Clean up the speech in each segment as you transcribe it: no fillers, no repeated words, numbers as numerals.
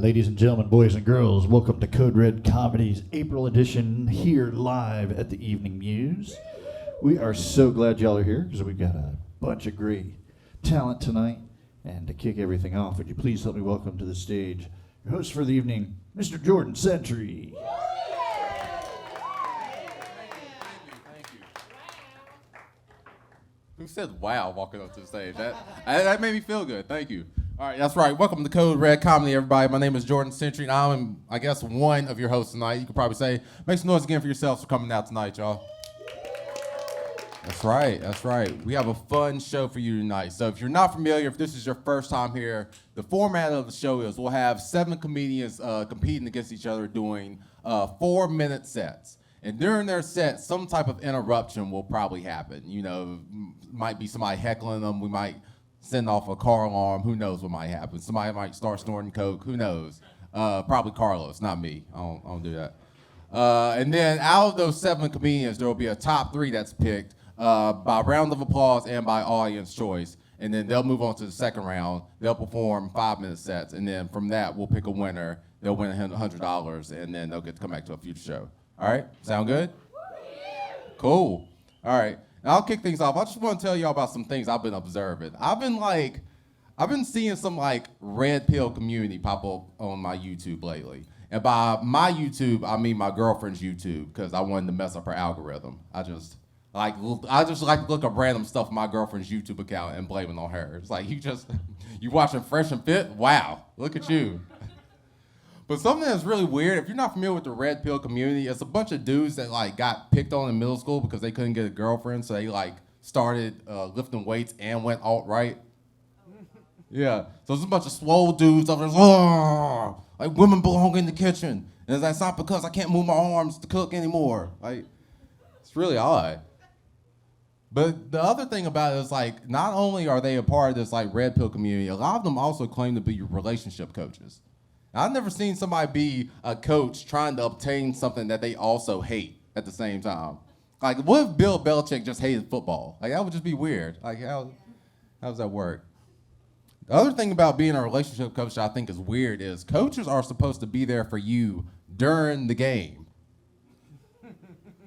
ladies and gentlemen, boys and girls, welcome to Code Red Comedy's April edition here live at the Evening Muse. We are so glad y'all are here because we've got a bunch of great talent tonight. And to kick everything off, would you please help me welcome to the stage your host for the evening, Mr. Jordan Centry. Thank you. Who said wow walking up to the stage? That made me feel good. Thank you. All right, that's right. Welcome to Code Red Comedy, everybody. My name is Jordan Centry, and I'm, I guess, one of your hosts tonight. You could probably say, make some noise again for yourselves for coming out tonight, y'all. That's right, that's right. We have a fun show for you tonight. So if you're not familiar, if this is your first time here, the format of the show is we'll have 7 comedians competing against each other doing 4-minute sets. And during their set, some type of interruption will probably happen. You know, might be somebody heckling them. We might send off a car alarm. Who knows what might happen? Somebody might start snorting coke. Who knows? Probably Carlos, not me. I don't do that. And then out of those 7 comedians, there will be a top 3 that's picked by round of applause and by audience choice. And then they'll move on to the second round. They'll perform 5-minute sets. And then from that, we'll pick a winner. They'll win $100, and then they'll get to come back to a future show. All right? Sound good? Cool. All right. Now, I'll kick things off. I just want to tell y'all about some things I've been observing. I've been seeing some red pill community pop up on my YouTube lately. And by my YouTube, I mean my girlfriend's YouTube, because I wanted to mess up her algorithm. I just like to look up random stuff on my girlfriend's YouTube account and blame it on her. It's like, you watching Fresh and Fit? Wow, look at you. But something that's really weird, if you're not familiar with the red pill community, it's a bunch of dudes that got picked on in middle school because they couldn't get a girlfriend, so they started lifting weights and went alt-right. Yeah, so it's a bunch of swole dudes up there, like women belong in the kitchen. And that's not because I can't move my arms to cook anymore. It's really odd. But the other thing about it is not only are they a part of this red pill community, a lot of them also claim to be relationship coaches. I've never seen somebody be a coach trying to obtain something that they also hate at the same time. What if Bill Belichick just hated football? That would just be weird. How does that work? The other thing about being a relationship coach that I think is weird is coaches are supposed to be there for you during the game.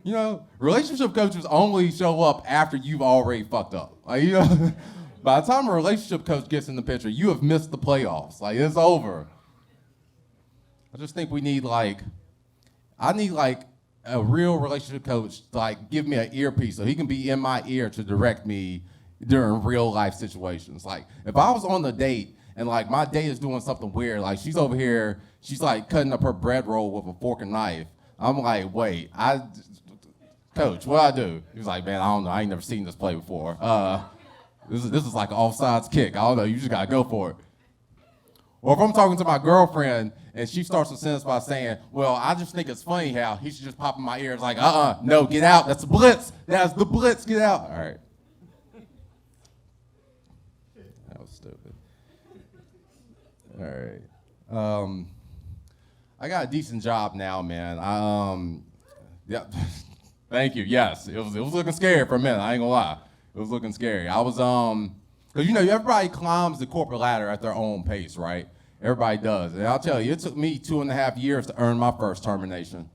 You know, relationship coaches only show up after you've already fucked up. By the time a relationship coach gets in the picture, you have missed the playoffs. It's over. I just think we need I need a real relationship coach to give me an earpiece so he can be in my ear to direct me during real life situations. If I was on a date and my date is doing something weird, she's over here, she's cutting up her bread roll with a fork and knife. I'm wait, coach, what I do? He was man, I don't know, I ain't never seen this play before. This is like an offsides kick. I don't know, you just gotta go for it. Or if I'm talking to my girlfriend and she starts a sentence by saying, well, I just think it's funny how he should just pop in my ear. It's no, get out. That's the blitz. That's the blitz. Get out. All right. That was stupid. All right. I got a decent job now, man. Yeah. Thank you. Yes, it was looking scary for a minute. I ain't gonna lie. It was looking scary. I was, because everybody climbs the corporate ladder at their own pace, right? Everybody does. And I'll tell you, it took me 2.5 years to earn my first termination.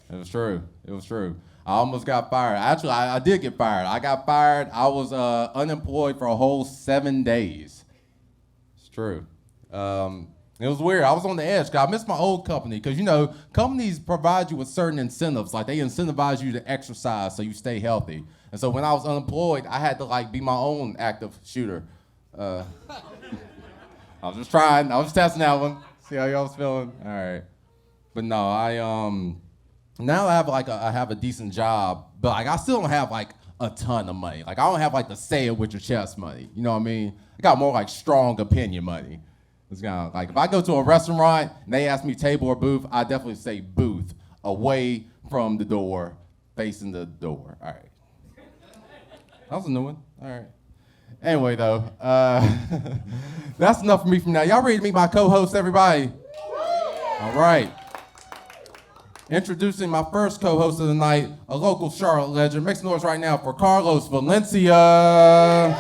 It was true. It was true. I almost got fired. Actually, I did get fired. I got fired. I was unemployed for a whole 7 days. It's true. It was weird. I was on the edge because I missed my old company because, companies provide you with certain incentives. They incentivize you to exercise so you stay healthy. And so when I was unemployed, I had to be my own active shooter. I was just trying. I was testing that one. See how y'all was feeling. All right. But no, now I have a decent job, but I still don't have a ton of money. I don't have the say it with your chest money. You know what I mean? I got more strong opinion money. It's kind of if I go to a restaurant and they ask me table or booth, I definitely say booth, away from the door, facing the door. All right. That was a new one. All right. Anyway, though, that's enough for me from now. Y'all ready to meet my co-host, everybody? All right. Introducing my first co-host of the night, a local Charlotte legend. Make some noise right now for Carlos Valencia.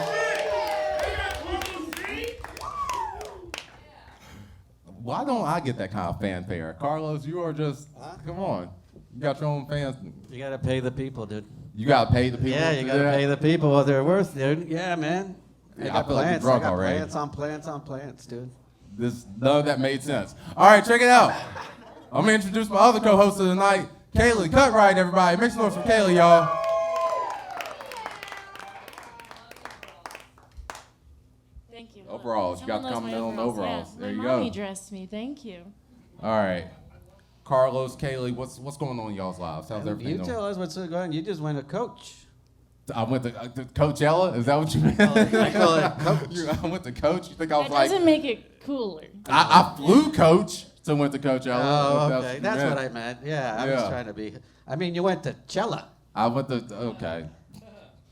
why don't I get that kind of fanfare? Carlos, you are just, come on. You got your own fans. You gotta pay the people, dude. You got to pay the people. Yeah, you gotta pay the people what they're worth, dude. Yeah, man. Yeah, I feel like you're drunk already. Plants on plants on plants, dude. None of that made sense. All right, check it out. I'm going to introduce my other co-host of the night, Kaleigh Cutright, everybody. Make some noise for Kaleigh, y'all. Thank you. Overalls. You got Someone to loves comment my on the overalls. Yeah. There you My go. mommy dressed me. Thank you. All right. Carlos, Kaleigh, what's going on in y'all's lives? How's everything You going? tell us what's going on. You just went to coach. I went to Coachella? Is that what you meant? I call it coach. I went to Coach? You think I was That like... doesn't make it cooler. I flew Coach to went to Coachella. Oh, if okay. you That's meant. what I meant. Yeah, I was Yeah. trying to be. I mean, you went to Cella. I went to... Okay.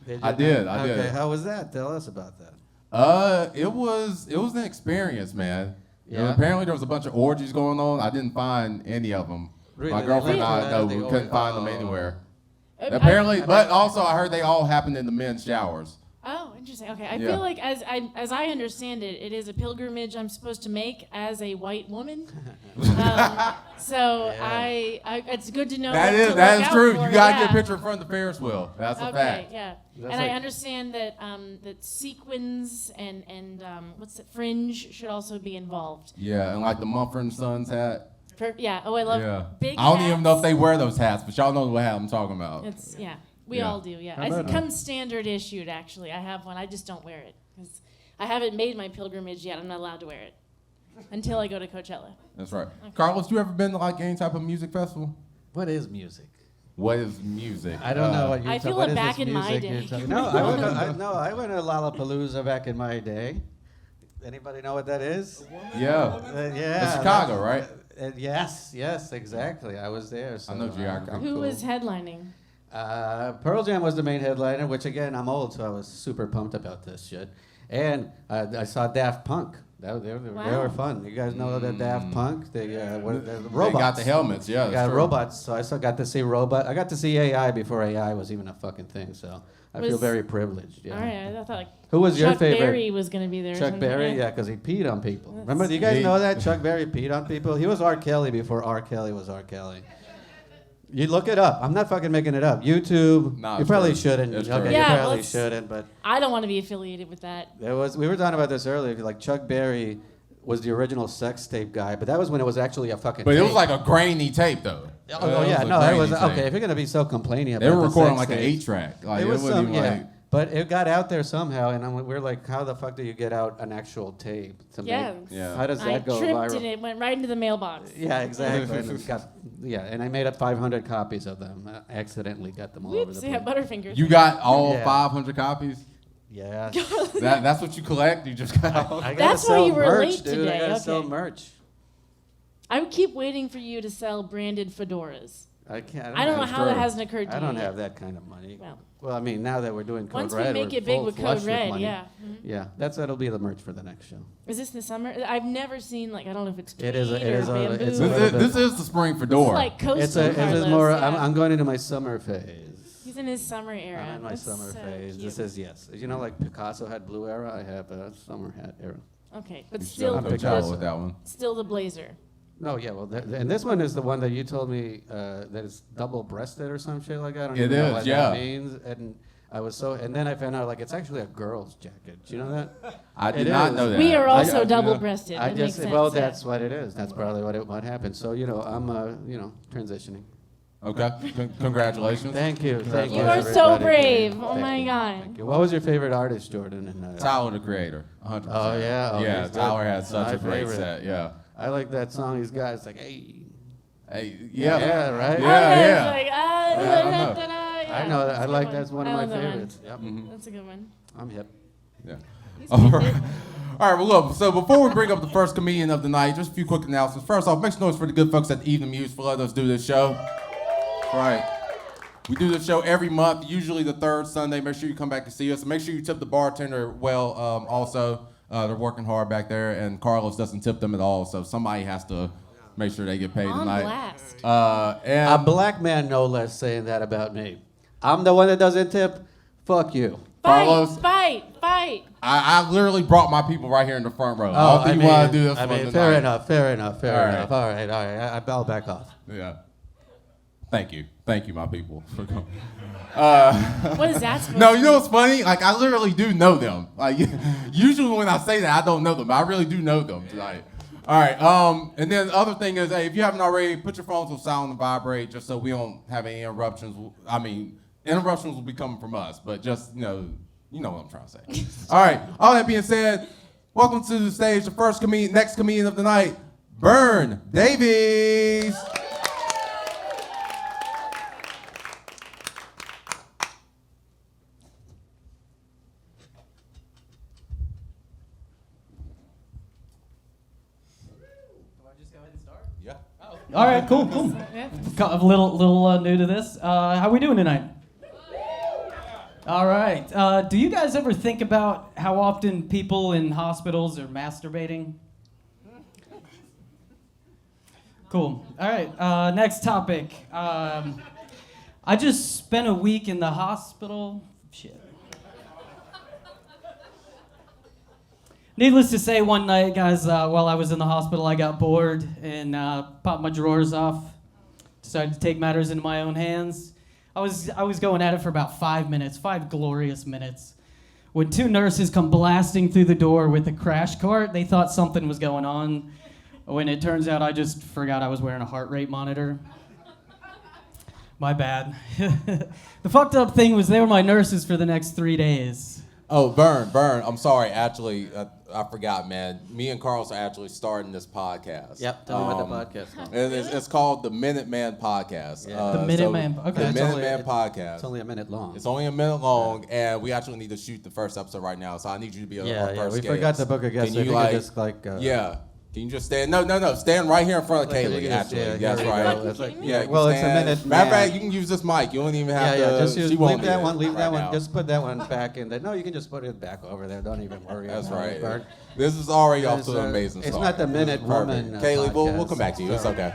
Did I you? did. Okay, how was that? Tell us about that. It was an experience, man. Yeah. Apparently there was a bunch of orgies going on. I didn't find any of them. Really? My girlfriend and I Really? know They we couldn't find them oh. anywhere. I- But also I heard they all happened in the men's showers. Oh, interesting. Okay, I Yeah. feel like as I understand it, it is a pilgrimage I'm supposed to make as a white woman. So Yeah. it's good to know That what is to that look is out true. for, You gotta yeah. get a picture in front of the Ferris wheel. That's a Okay, fact. yeah. That's And I like- understand that that sequins and what's it, fringe should also be involved. Yeah, and like the Mumford and Sons hat. Yeah. Oh, I love Yeah. big. I don't even hats. know if they wear those hats, but y'all know what hat I'm talking about. It's we Yeah. all do. Yeah, How it about comes standard issued. Actually, I have one. I just don't wear it because I haven't made my pilgrimage yet. I'm not allowed to wear it until I go to Coachella. That's right. Carlos, you ever been to like any type of music festival? What is music? What is music? I don't know what you're I feel what it is back this in my music you're day. talking- No, I went to Lollapalooza back in my day. Anybody know what that is? Yeah. Yeah. It's Chicago, right? Yes, exactly. I was there. So, I know geography. I'm Who cool. was headlining? Pearl Jam was the main headliner, which again, I'm old, so I was super pumped about this shit. And I saw Daft Punk. They Wow. were fun. You guys know that Daft Punk? The They robots. got the helmets, yeah. They that's got true. robots, so I got to see robot. I got to see AI before AI was even a fucking thing. So I feel Was- very privileged. Yeah. All right, I thought like Who was your Chuck favorite? Berry was going to be there. or Chuck something. Berry, yeah, because he peed on people. Remember, do you He- guys know that Chuck Berry peed on people? He was R. Kelly before R. Kelly was R. Kelly. You look it up. I'm not fucking making it up. YouTube. Nah, you it's probably true. shouldn't. It's Okay, true. you Yeah, probably let's- shouldn't. But I don't want to be affiliated with that. we were talking about this earlier. Like Chuck Berry was the original sex tape guy, but that was when it was actually a fucking. But it was tape. like a grainy tape, though. Oh yeah, a no, it was grainy tape. okay. If you're gonna be so complaining about They were the recording sex like an tapes, 8-track. Like, it was wasn't some, even yeah. like... But it got out there somehow, and we're like, how the fuck do you get out an actual tape to Yeah. make? Yeah. How does I that go tripped viral? and it went right into the mailbox. Yeah, exactly. And it got, and I made up 500 copies of them. I accidentally got them all over Whoops, the yeah, place. Butterfingers. You got all Yeah. 500 copies? Yeah. That's what you collect? You just got all... I gotta That's why sell you were merch, late dude. today, I gotta sell okay. merch. I would keep waiting for you to sell branded fedoras. I can't. I don't know That's how that true. hasn't occurred to I you don't yet. have that kind of money. Well, I mean, now that we're doing Code once Red, we make we're it big full with flush Code Red, money. yeah. Yeah, that'll be the merch for the next show. Is this the summer? I've never seen like I don't know if it's tweed It is a- it or is a- bamboo. it's a This little is, bit- this is the spring This fedora. is like coastal This is Carlos, more. yeah. I'm going into my summer phase. He's in his summer era. I'm in my That's summer so phase. cute. This is yes. You know, like Picasso had blue era. I have a summer hat era. Okay, but You should still, have I'm Coachella Picasso. with that one. still the blazer. No, yeah, well, and this one is the one that you told me that is double-breasted or some shit like that. I don't It even know is, what yeah. that means. And I was and then I found out like it's actually a girl's jacket. Do you know that? I did It not is. know that. We are I- also I- double-breasted. I That just makes sense. well, yeah. that's what it is. That's probably what happened. So I'm transitioning. Okay. Congratulations. Thank you. Thank you. You are so everybody. brave. Thank Oh you. my God. Thank you. What was your favorite artist, Jordan? Tyler, the creator. 100%. Oh, yeah? Oh, yeah, he's good. Tyler had such My a great favorite. set. Yeah. I like that song he's got. It's like, hey. Hey, yeah. Yeah, right? Oh, Yeah, it's yeah. like, I don't know. yeah, I know that. that's I a good like one. that's one I of my love that one. favorites. Yep. That's a good one. I'm hip. Yeah. He's All cute. right. All right, well, look, so before we bring up the first comedian of the night, just a few quick announcements. First off, make some noise for the good folks at the Evening Muse for letting us do this show. All right. We do this show every month, usually the third Sunday. Make sure you come back and see us. Make sure you tip the bartender well also. They're working hard back there, and Carlos doesn't tip them at all, so somebody has to make sure they get paid On tonight. blast. And A black man, no less, saying that about me. I'm the one that doesn't tip. Fuck you. Carlos? Fight. I literally brought my people right here in the front row. I don't think you want to do this one tonight. fair enough. All right. All right. I'll back off. Yeah. Thank you, my people, for coming. What is that supposed No, to you know what's funny? Like, I literally do know them. Like, usually when I say that, I don't know them. But I really do know them tonight. All right. And then the other thing is, hey, if you haven't already, put your phones on silent and vibrate, just so we don't have any interruptions. Interruptions will be coming from us, but just you know what I'm trying to say. All right. All that being said, welcome to the stage, the next comedian of the night, Vern Davies. Yeah. All right, cool. A little new to this. How we doing tonight? All right. Do you guys ever think about how often people in hospitals are masturbating? Cool. All right. Next topic. I just spent a week in the hospital. Shit. Needless to say, one night, guys, while I was in the hospital, I got bored and popped my drawers off. Decided to take matters into my own hands. I was going at it for about 5 minutes, 5 glorious minutes. When 2 nurses come blasting through the door with a crash cart, they thought something was going on. When it turns out I just forgot I was wearing a heart rate monitor. My bad. The fucked up thing was they were my nurses for the next 3 days. Oh, Vern, I'm sorry. Actually, I forgot, man. Me and Carlos are actually starting this podcast. Yep, tell me about the podcast. And it's called the Minuteman Podcast. Yeah. The Minuteman, okay. The Minuteman Podcast. It's only a minute long. It's only a minute long, and we actually need to shoot the first episode right now, so I need you to be our first we guest. forgot to book a guest. Can you, so just yeah. Can you just stand? No. Stand right here in front of Kaleigh, actually. That's right. It's like, Yeah, well, it's a stand. minute. Matter of fact, you can use this mic. You don't even have to. Just she leave won't that need one. it Leave that right one. now. Just put that one back in there. No, you can just put it back over there. Don't even worry. That's about right. it, Bert. This is already off It's, to an amazing it's start. not the This is Minute perfect. Woman, Kaleigh, we'll podcast. come back to you. It's okay.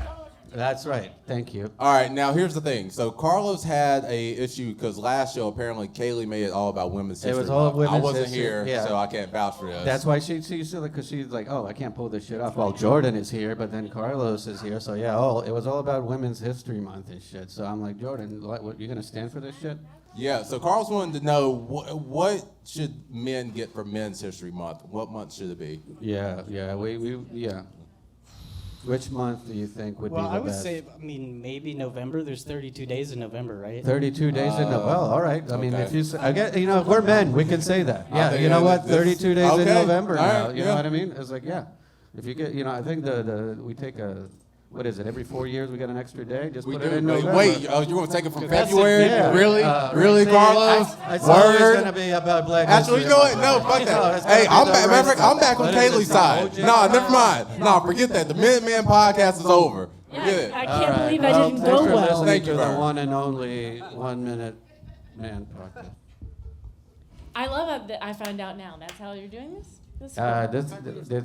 That's right. Thank you. All right, now here's the thing. So Carlos had a issue because last show apparently Kaleigh made it all about women's history. It was all Month. women's I wasn't history, here, yeah. so I can't vouch for this. That's why she's because she's like, oh, I can't pull this shit off. Well, Jordan is here, but then Carlos is here. So yeah, it was all about Women's History Month and shit. So I'm like, Jordan, what you gonna stand for this shit? Yeah, so Carlos wanted to know what should men get for Men's History Month? What month should it be? Yeah. Which month do you think would be the Well, best? I would say, maybe November. There's 32 days in November, right? 32 days in November. Well, all right. I mean, okay. if you say, I get, we're men. We can say that. I Yeah, think you know what? this- 32 days in okay, November all now. right, You yeah. know what I mean? It's like, yeah. If you get, I think we take what is it? Every 4 years we get an extra day. Just We put do. it in November. Wait, you're going to take it from That's February? Yeah. Really, See, Carlos? I saw it was Word? going to be about Black Actually, you know what? No, fuck No, that. it's gonna Hey, be I'm the back. Matter of right fact, I'm back on stuff. What is Kaleigh's it, side. OJ? Nah, never mind. Nah, forget that. The Minuteman podcast is over. Forget it. I All can't right. believe that Well, didn't thanks go for well. listening Thank to you, the Vern. one and only 1 Minute Man podcast. I love that I found out now. That's how you're doing this? This is Yeah, it's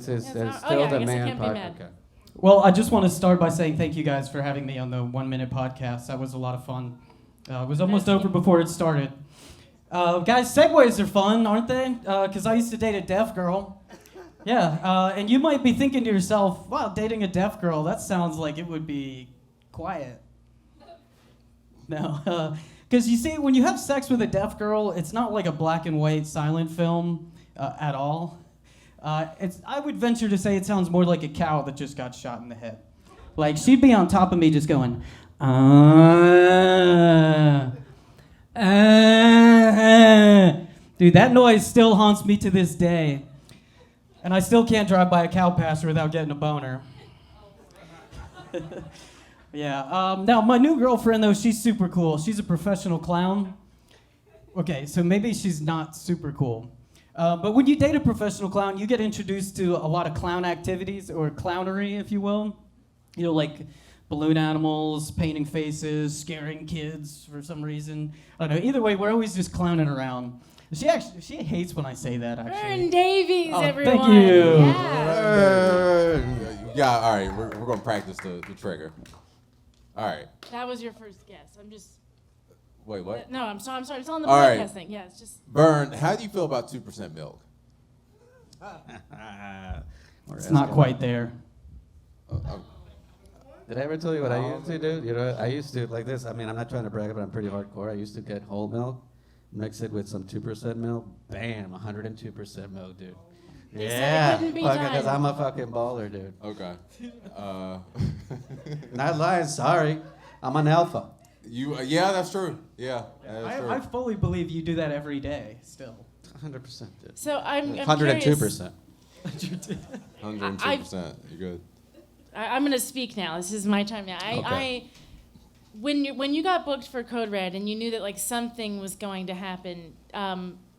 it's still yeah, I the guess I man can't be mad. podcast. Well, I just want to start by saying thank you guys for having me on the 1 Minute podcast. That was a lot of fun. It was almost over before it started. Guys, segues are fun, aren't they? Because I used to date a deaf girl. Yeah, and you might be thinking to yourself, wow, dating a deaf girl, that sounds like it would be quiet. No, because you see, when you have sex with a deaf girl, it's not like a black and white silent film at all. I would venture to say it sounds more like a cow that just got shot in the head. Like, she'd be on top of me just going, Dude, that noise still haunts me to this day. And I still can't drive by a cow pasture without getting a boner. Yeah. Now, my new girlfriend, though, she's super cool. She's a professional clown. Okay, so maybe she's not super cool. But when you date a professional clown, you get introduced to a lot of clown activities, or clownery, if you will. You know, like balloon animals, painting faces, scaring kids for some reason. I don't know. Either way, we're always just clowning around. She hates when I say that, actually. Vern Davies, Oh, everyone. thank you. Yeah. Yeah, all right. We're going to practice the trigger. All right. That was your first guess. I'm just. Wait, what? No, I'm sorry. It's on the All right. podcast thing. Yeah, it's just. Vern, how do you feel about 2% milk? It's not quite there. Did I ever tell you what I used to do? You know, I used to, like this, I mean, I'm not trying to brag, but I'm pretty hardcore. I used to get whole milk, mix it with some 2% milk, bam, 102% milk, dude. They said it Yeah, couldn't be because done. I'm a fucking baller, dude. Okay. Not lying, sorry. I'm an alpha. Yeah, that's true. Yeah, that's true. I fully believe you do that every day still. 100%, dude. So I'm 102%. 102%. You're good. I'm going to speak now. This is my time now. Okay. When you got booked for Code Red and you knew that like something was going to happen,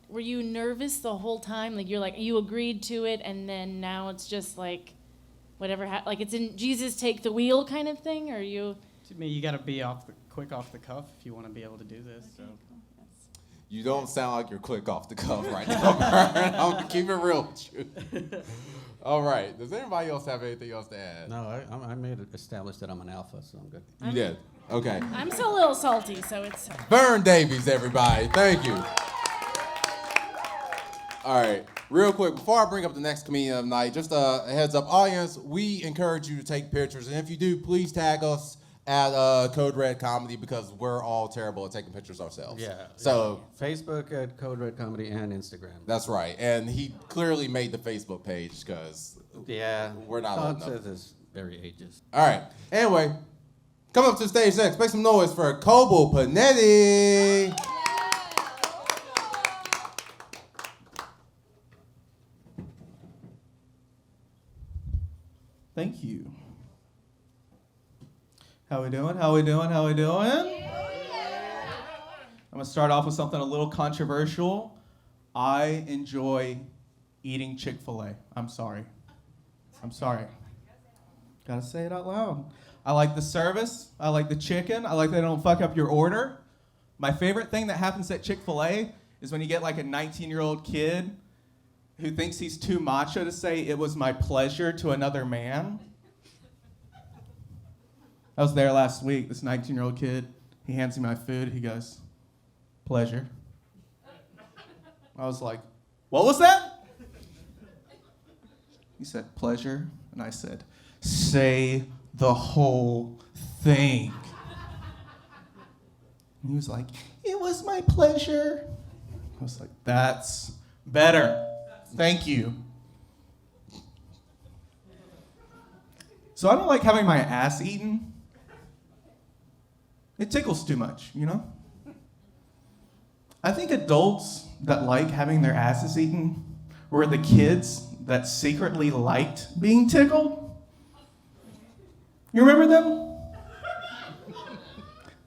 were you nervous the whole time? Like you agreed to it, and then now it's just like whatever. Like it's in Jesus take the wheel kind of thing, or you? To me, you got to be quick off the cuff if you want to be able to do this. So. You don't sound like you're quick off the cuff right now, Vern. I'm gonna keep it real with you. All right. Does anybody else have anything else to add? No, I made it established that I'm an alpha, so I'm good. You did. Okay. I'm still a little salty, so it's. Vern Davies, everybody. Thank you. All right. Real quick, before I bring up the next comedian of the night, just a heads up, audience, we encourage you to take pictures. And if you do, please tag us at Code Red Comedy because we're all terrible at taking pictures ourselves. Yeah. So Facebook at Code Red Comedy and Instagram. that's right. And he clearly made the Facebook page because Yeah. we're not old enough. Says it's very ageist. All right. Anyway, come up to the stage next. Make some noise for Cobo Panetti. Thank you. How we doing? How we doing? How we doing? I'm gonna start off with something a little controversial. I enjoy eating Chick-fil-A. I'm sorry. Gotta say it out loud. I like the service. I like the chicken. I like that they don't fuck up your order. My favorite thing that happens at Chick-fil-A is when you get like a 19-year-old kid who thinks he's too macho to say, "It was my pleasure" to another man. I was there last week. This 19-year-old kid, he hands me my food. He goes, "Pleasure." I was like, "What was that?" He said, "Pleasure." And I said, "Say the whole thing." And he was like, "It was my pleasure." I was like, "That's better. Thank you." So I don't like having my ass eaten. It tickles too much, you know? I think adults that like having their asses eaten were the kids that secretly liked being tickled. You remember them?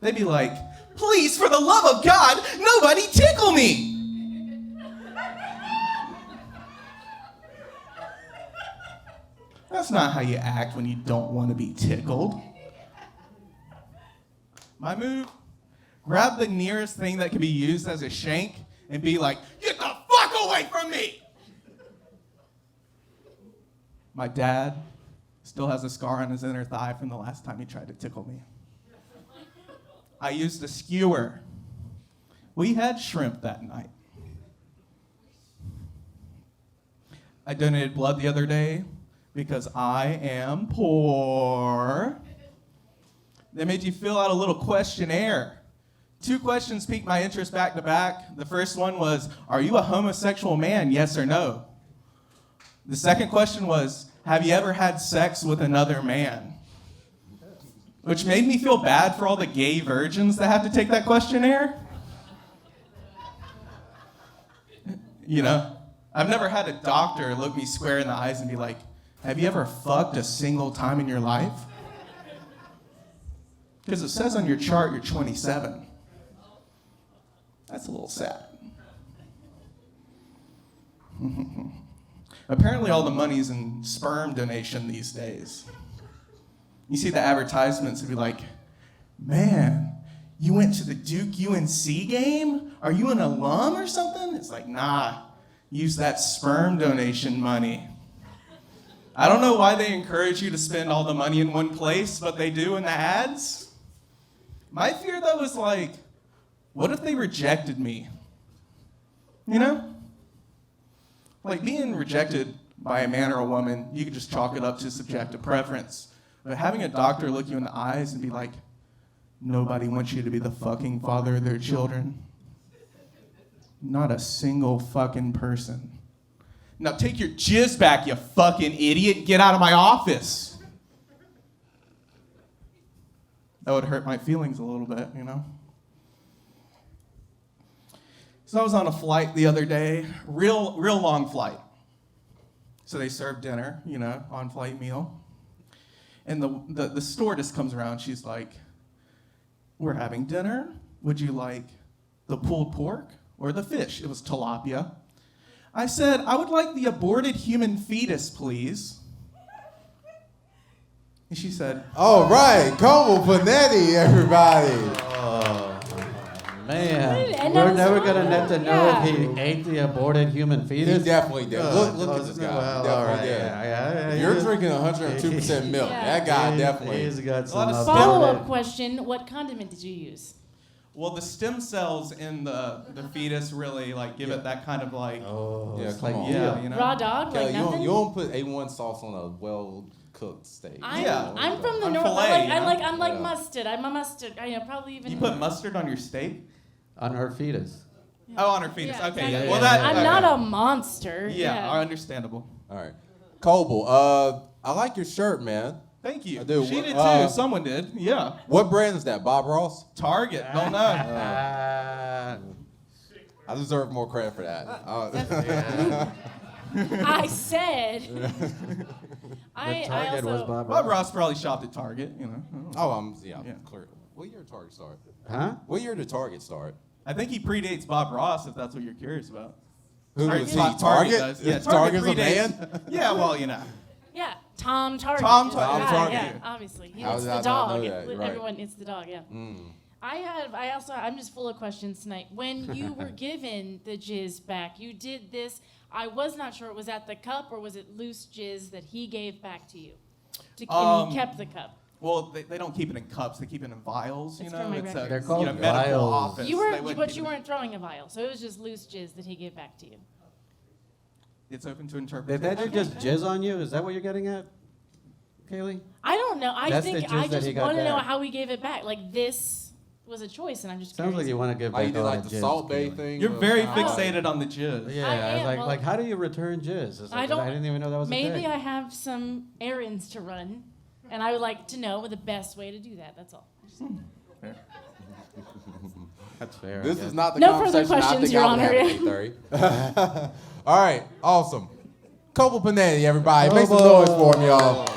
They'd be like, "Please, for the love of God, nobody tickle me." That's not how you act when you don't want to be tickled. My move, grab the nearest thing that can be used as a shank and be like, "Get the fuck away from me!" My dad still has a scar on his inner thigh from the last time he tried to tickle me. I used a skewer. We had shrimp that night. I donated blood the other day because I am poor. They made you fill out a little questionnaire. 2 questions piqued my interest back to back. The first one was, "Are you a homosexual man, yes or no?" The second question was, "Have you ever had sex with another man?" Which made me feel bad for all the gay virgins that have to take that questionnaire. You know, I've never had a doctor look me square in the eyes and be like, "Have you ever fucked a single time in your life?" Because it says on your chart you're 27. That's a little sad. Apparently all the money's in sperm donation these days. You see the advertisements and be like, "Man, you went to the Duke UNC game? Are you an alum or something?" It's like, nah, use that sperm donation money. I don't know why they encourage you to spend all the money in one place, but they do in the ads. My fear, though, is like, what if they rejected me? You know? Like being rejected by a man or a woman, you could just chalk it up to subjective preference. But having a doctor look you in the eyes and be like, nobody wants you to be the fucking father of their children. Not a single fucking person. Now take your jizz back, you fucking idiot, and get out of my office. That would hurt my feelings a little bit, you know? So I was on a flight the other day, real long flight. So they served dinner, you know, on-flight meal. And the stewardess comes around, she's like, we're having dinner. Would you like the pulled pork or the fish? It was tilapia. I said, I would like the aborted human fetus, please. And she said, All right, Como Panetti, everybody. Man, And we're that was never on gonna there. get to know if he ate the aborted human He fetus. definitely did. Look at this guy. Well, He all definitely right, did. yeah. You're drinking 102% milk. Yeah. That guy definitely. He's got lot of some Follow-up question: what condiment did you use? well, the stem cells in the fetus really like give it that kind of like, Oh, Yeah, it's come like on. yeah, you know. Raw dog, Kelly, like you nothing. don't put A1 sauce on a well-cooked steak. Yeah. I'm from the On north. filet, you know? I'm like Yeah. mustard. I'm a mustard. I know, probably even. You put mustard on your steak? on her fetus. Oh, on her fetus. Yeah, Okay, exactly. yeah. Well, that. I'm okay. not a monster. Yeah, understandable. All right. Coble, I like your shirt, man. Thank you. I do. She did Uh, too. Someone did. Yeah. What brand is that? Bob Ross? Target. Don't know. I deserve more credit for that. I said. I Target was also. Bob Bob Ross. Ross probably shopped at Target. You know. Yeah, Yeah. clear. What year did Target start? Huh? What year did Target start? I think he predates Bob Ross, if that's what you're curious about. Who Or was he? Target Target? does. Yeah, Target's a predates- man? Yeah, well, you know. Yeah, Tom Target. Tom is Target. the Tom guy, Target. Yeah, obviously. He How wants did the I not dog. know that? Right. Everyone eats the dog. Yeah. I'm just full of questions tonight. When you were given the jizz back, you did this. I was not sure it was at the cup or was it loose jizz that he gave back to you, and he kept the cup. Well, they don't keep it in cups. They keep it in vials. You It's know, for my it's a records. They're called medical vials. office. You They were, wouldn't but keep you it- weren't throwing a vial, so it was just loose jizz that he gave back to you. It's open to Did interpretation. that dude just jizz on you? Is that what you're getting at, Kaylee? I don't know. I That's the think jizz I that just he got want to know back. how he gave it back. Like this was a choice, and I'm just Sounds like curious. you want to give Like back you did all like that the jizz, Salt Bay Kaylee. thing? You're very Oh. fixated on the jizz. Yeah, I am, well- like how do you return jizz? It's I like, don't. I didn't even know that was a Maybe thing. I have some errands to run, and I would like to know the best way to do that. That's all. That's fair. This I guess. is not the No further conversation I questions, think Your I would Honor. have at 8:30. All right, awesome. Coble Panetti, everybody. Make some noise for him, y'all.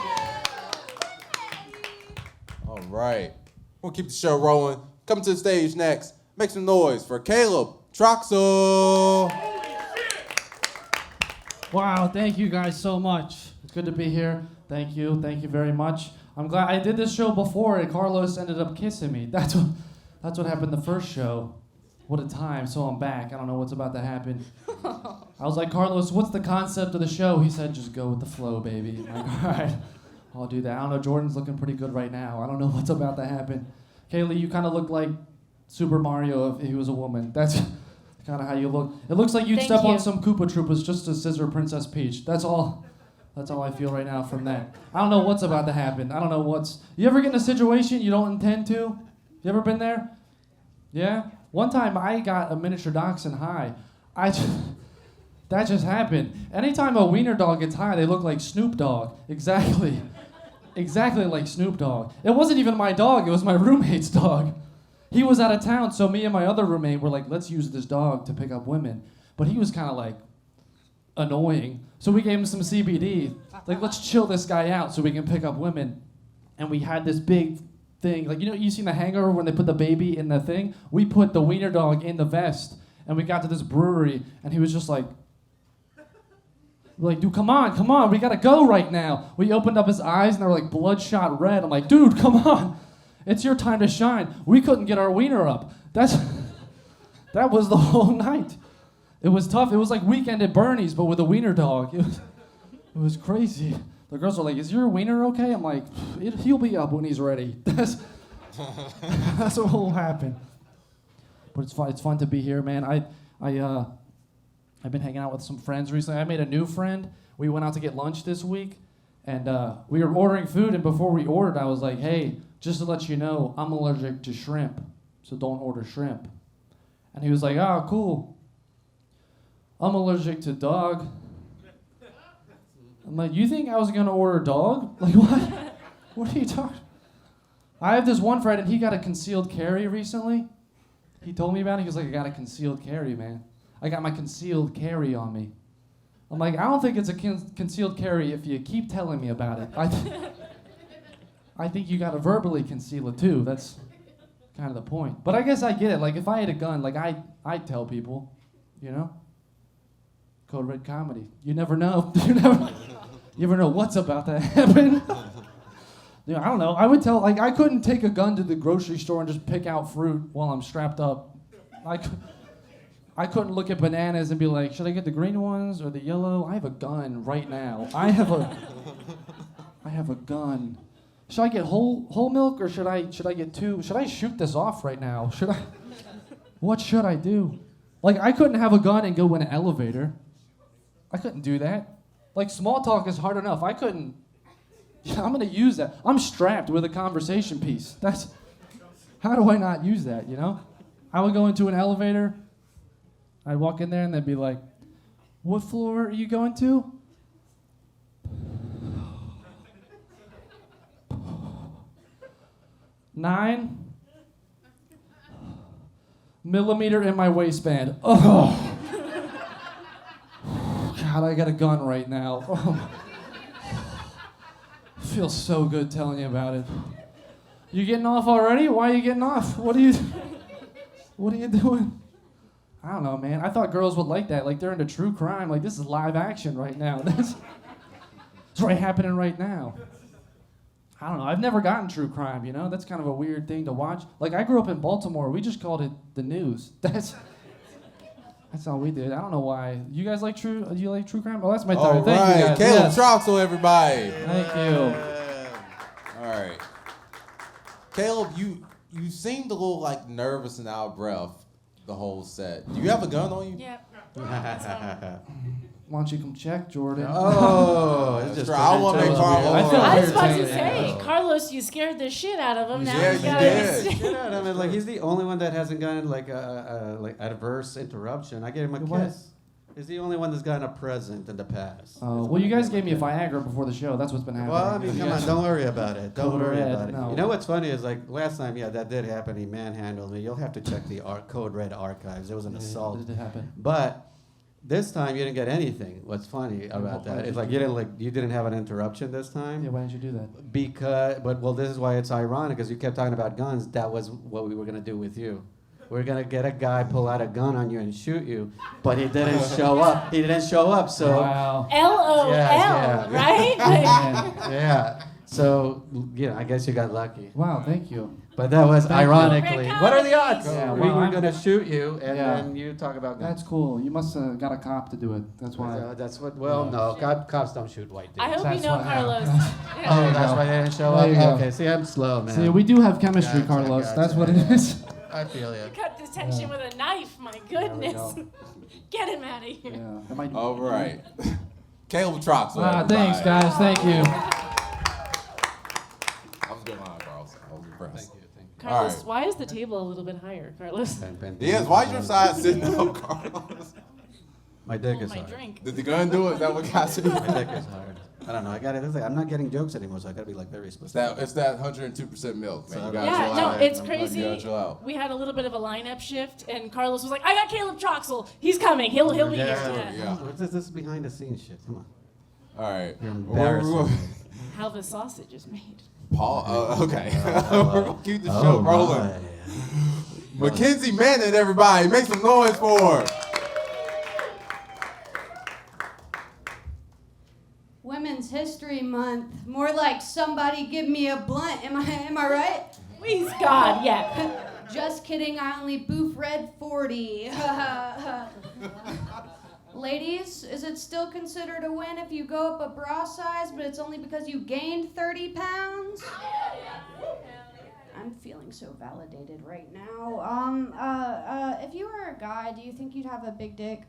All right. We'll keep the show rolling. Coming to the stage next. Make some noise for Caleb Troxel. Wow, thank you guys so much. It's good to be here. Thank you very much. I'm glad I did this show before and Carlos ended up kissing me. That's what happened the first show. What a time. So I'm back. I don't know what's about to happen. I was like, Carlos, what's the concept of the show? He said, just go with the flow, baby. I'm like, all right, I'll do that. I don't know, Jordan's looking pretty good right now. I don't know what's about to happen. Kaylee, you kind of look like Super Mario if he was a woman. That's kind of how you look. It looks like you'd Thank step on you. some Koopa Troopas just to scissor Princess Peach. That's all I feel right now from that. I don't know what's about to happen. I don't know what's... You ever get in a situation you don't intend to? You ever been there? Yeah? One time I got a miniature dachshund high. That just happened. Anytime a wiener dog gets high, they look like Snoop Dogg. Exactly. Exactly like Snoop Dogg. It wasn't even my dog, it was my roommate's dog. He was out of town, so me and my other roommate were like, let's use this dog to pick up women. But he was kind of like annoying. So we gave him some CBD. Like, let's chill this guy out so we can pick up women. And we had this big thing. Like, you seen The Hangover when they put the baby in the thing? We put the wiener dog in the vest. And we got to this brewery, and he was just like, we're like, dude, come on, we gotta go right now. We opened up his eyes, and they were like bloodshot red. I'm like, dude, come on. It's your time to shine. We couldn't get our wiener up. That was the whole night. It was tough. It was like Weekend at Bernie's, but with a wiener dog. It was crazy. The girls were like, is your wiener okay? I'm like, he'll be up when he's ready. That's what will happen. but it's fun. It's fun to be here, man. I've been hanging out with some friends recently. I made a new friend. We went out to get lunch this week, and we were ordering food. And before we ordered, I was like, "Hey, just to let you know, I'm allergic to shrimp, so don't order shrimp." And he was like, "Oh, cool. I'm allergic to dog." I'm like, "You think I was gonna order dog? Like what? What are you talking?" I have this one friend, and he got a concealed carry recently. He told me about it. He was like, "I got a concealed carry, man. I got my concealed carry on me." I'm like, "I don't think it's a concealed carry if you keep telling me about it. I think you gotta verbally conceal it too. That's kind of the point." But I guess I get it. Like if I had a gun, like I'd tell people, you know. Code Red Comedy. You never know. You never know what's about to happen. I don't know. I would tell, like, I couldn't take a gun to the grocery store and just pick out fruit while I'm strapped up. I couldn't look at bananas and be like, should I get the green ones or the yellow? I have a gun right now. I have a gun. Should I get whole milk or should I get two? Should I shoot this off right now? What should I do? Like, I couldn't have a gun and go in an elevator. I couldn't do that. Like, small talk is hard enough. I'm gonna use that. I'm strapped with a conversation piece. How do I not use that, you know? I would go into an elevator. I'd walk in there and they'd be like, "What floor are you going to?" "9 millimeter in my waistband." Oh. God, I got a gun right now. Oh. Feels so good telling you about it. You getting off already? Why are you getting off? What are you doing? I don't know, man. I thought girls would like that. Like, they're into true crime. Like, this is live action right now. That's right happening right now. I don't know. I've never gotten true crime, you know? That's kind of a weird thing to watch. Like, I grew up in Baltimore. We just called it the news. That's all we did. I don't know why. You guys like true crime? Oh, that's my third. All Thank right, you guys. Kaleigh Yes. Cutright, everybody. Thank you. All right. Caleb, you seemed a little like nervous and out of breath the whole set. Do you have a gun on you? Yeah. Why don't you come check, Jordan? Oh, it's That's just right. I want to make Carlos. I feel I was weird about to saying say, that. Carlos, you scared the shit out of him. Now Yeah, you you gotta did. Yeah, I mean, like he's the only one that hasn't gotten like a adverse interruption. I gave him a What? kiss. He's the only one that's gotten a present in the past. Well, you guys gave me a Viagra before the show. That's what's been happening. Well, I mean, come on, don't worry about it. Don't Code worry Red, about it. no. You know what's funny is like last time, yeah, that did happen. He manhandled me. You'll have to check the Code Red archives. There was an assault. Did it happen? But this time you didn't get anything. What's funny about why that did is you like do you didn't have an interruption this time. Yeah, why didn't you do that? Because, well, this is why it's ironic, because you kept talking about guns. That was what we were gonna do with you. We're gonna get a guy pull out a gun on you and shoot you, but he didn't show up. He didn't show up, so Wow. LOL, Yeah. right? Man. yeah. So I guess you got lucky. Wow, thank you. But that was Thank you. ironically. What are the odds? Yeah, we well, were I'm- gonna shoot you, and Yeah. then you talk about guns. That's cool. You must have got a cop to do it. That's why. That's what. Well, no, cops don't shoot white dudes. I hope you That's know what- Carlos. Oh, that's why they didn't show There you up. go. Okay, see, I'm slow, man. See, we do have chemistry, Gotcha, Carlos. gotcha. That's what it is. I feel you. Cut this tension with a knife. My goodness. go. Get him out of here. Yeah. Am I- All right. Caleb Cutright, Thanks, guys. Thank you. I was good on Carlos. I was impressed. Carlos, All right. why is the table a little bit higher, Carlos? Yes, why's your side sitting up, Carlos? My dick Oh, is my hard. drink. Did the gun do it? Is that what got you? My dick is hard. I don't know. I got it. I'm not getting jokes anymore, so I gotta be like very specific. It's that 102% milk, man. You gotta Yeah, chill no, out. it's You crazy. gotta chill out. We had a little bit of a lineup shift, and Carlos was like, "I got Caleb Troxel. He's coming. He'll be here." Yeah. Yeah. What's this? This is behind the scenes shit. Come on. All right. You're embarrassing. How the sausage is made. Paul, okay. We're gonna keep the show rolling. Mackenzie Manning, everybody, make some noise for her. Women's History Month. More like somebody give me a blunt. Am I right? Please God, yeah. Just kidding, I only boof red 40. Ladies, is it still considered a win if you go up a bra size, but it's only because you gained 30 pounds? I'm feeling feeling so validated right now. If you were a guy, do you think you'd have a big dick?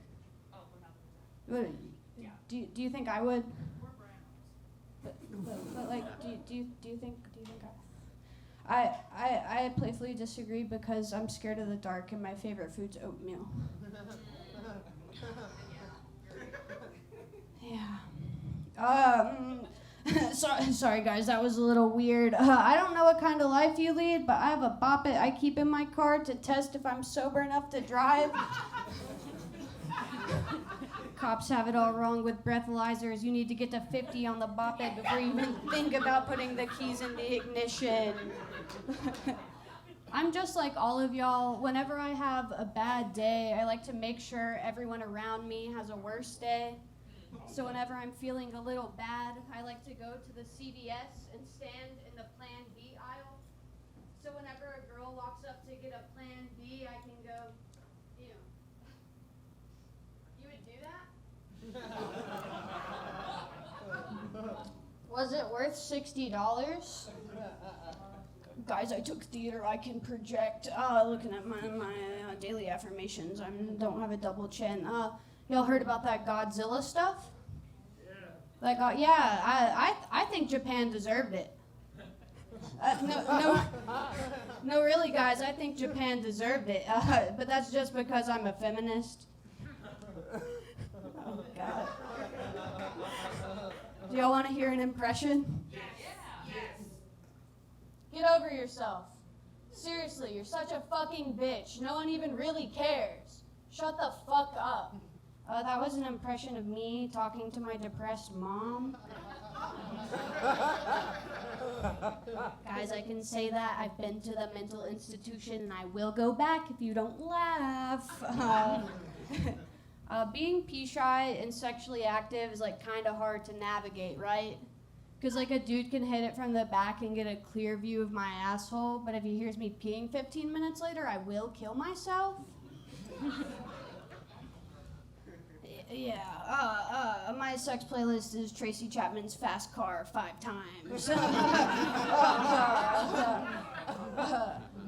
Do you think I would? But like, do you think I playfully disagree because I'm scared of the dark and my favorite food's oatmeal. Yeah. Sorry guys, that was a little weird. I don't know what kind of life you lead, but I have a bop it I keep in my car to test if I'm sober enough to drive. Cops have it all wrong with breathalyzers. You need to get to 50 on the bop it before you even think about putting the keys in the ignition. I'm just like all of y'all. Whenever I have a bad day, I like to make sure everyone around me has a worse day. So whenever I'm feeling a little bad, I like to go to the CVS and stand in the Plan B aisle. So whenever a girl walks up to get a Plan B, I can go, you know, you would do that? Was it worth $60? Guys, I took theater. I can project. Looking at my daily affirmations, I don't have a double chin. Y'all heard about that Godzilla stuff? Like, I think Japan deserved it. No, really, guys, I think Japan deserved it. But that's just because I'm a feminist. Oh, God. Do y'all want to hear an impression? Yes. Get over yourself. Seriously, you're such a fucking bitch. No one even really cares. Shut the fuck up. That was an impression of me talking to my depressed mom. Guys, I can say that. I've been to the mental institution and I will go back if you don't laugh. Being pee-shy and sexually active is like kind of hard to navigate, right? Because like a dude can hit it from the back and get a clear view of my asshole, but if he hears me peeing 15 minutes later, I will kill myself. Yeah, my sex playlist is Tracy Chapman's Fast Car 5 times.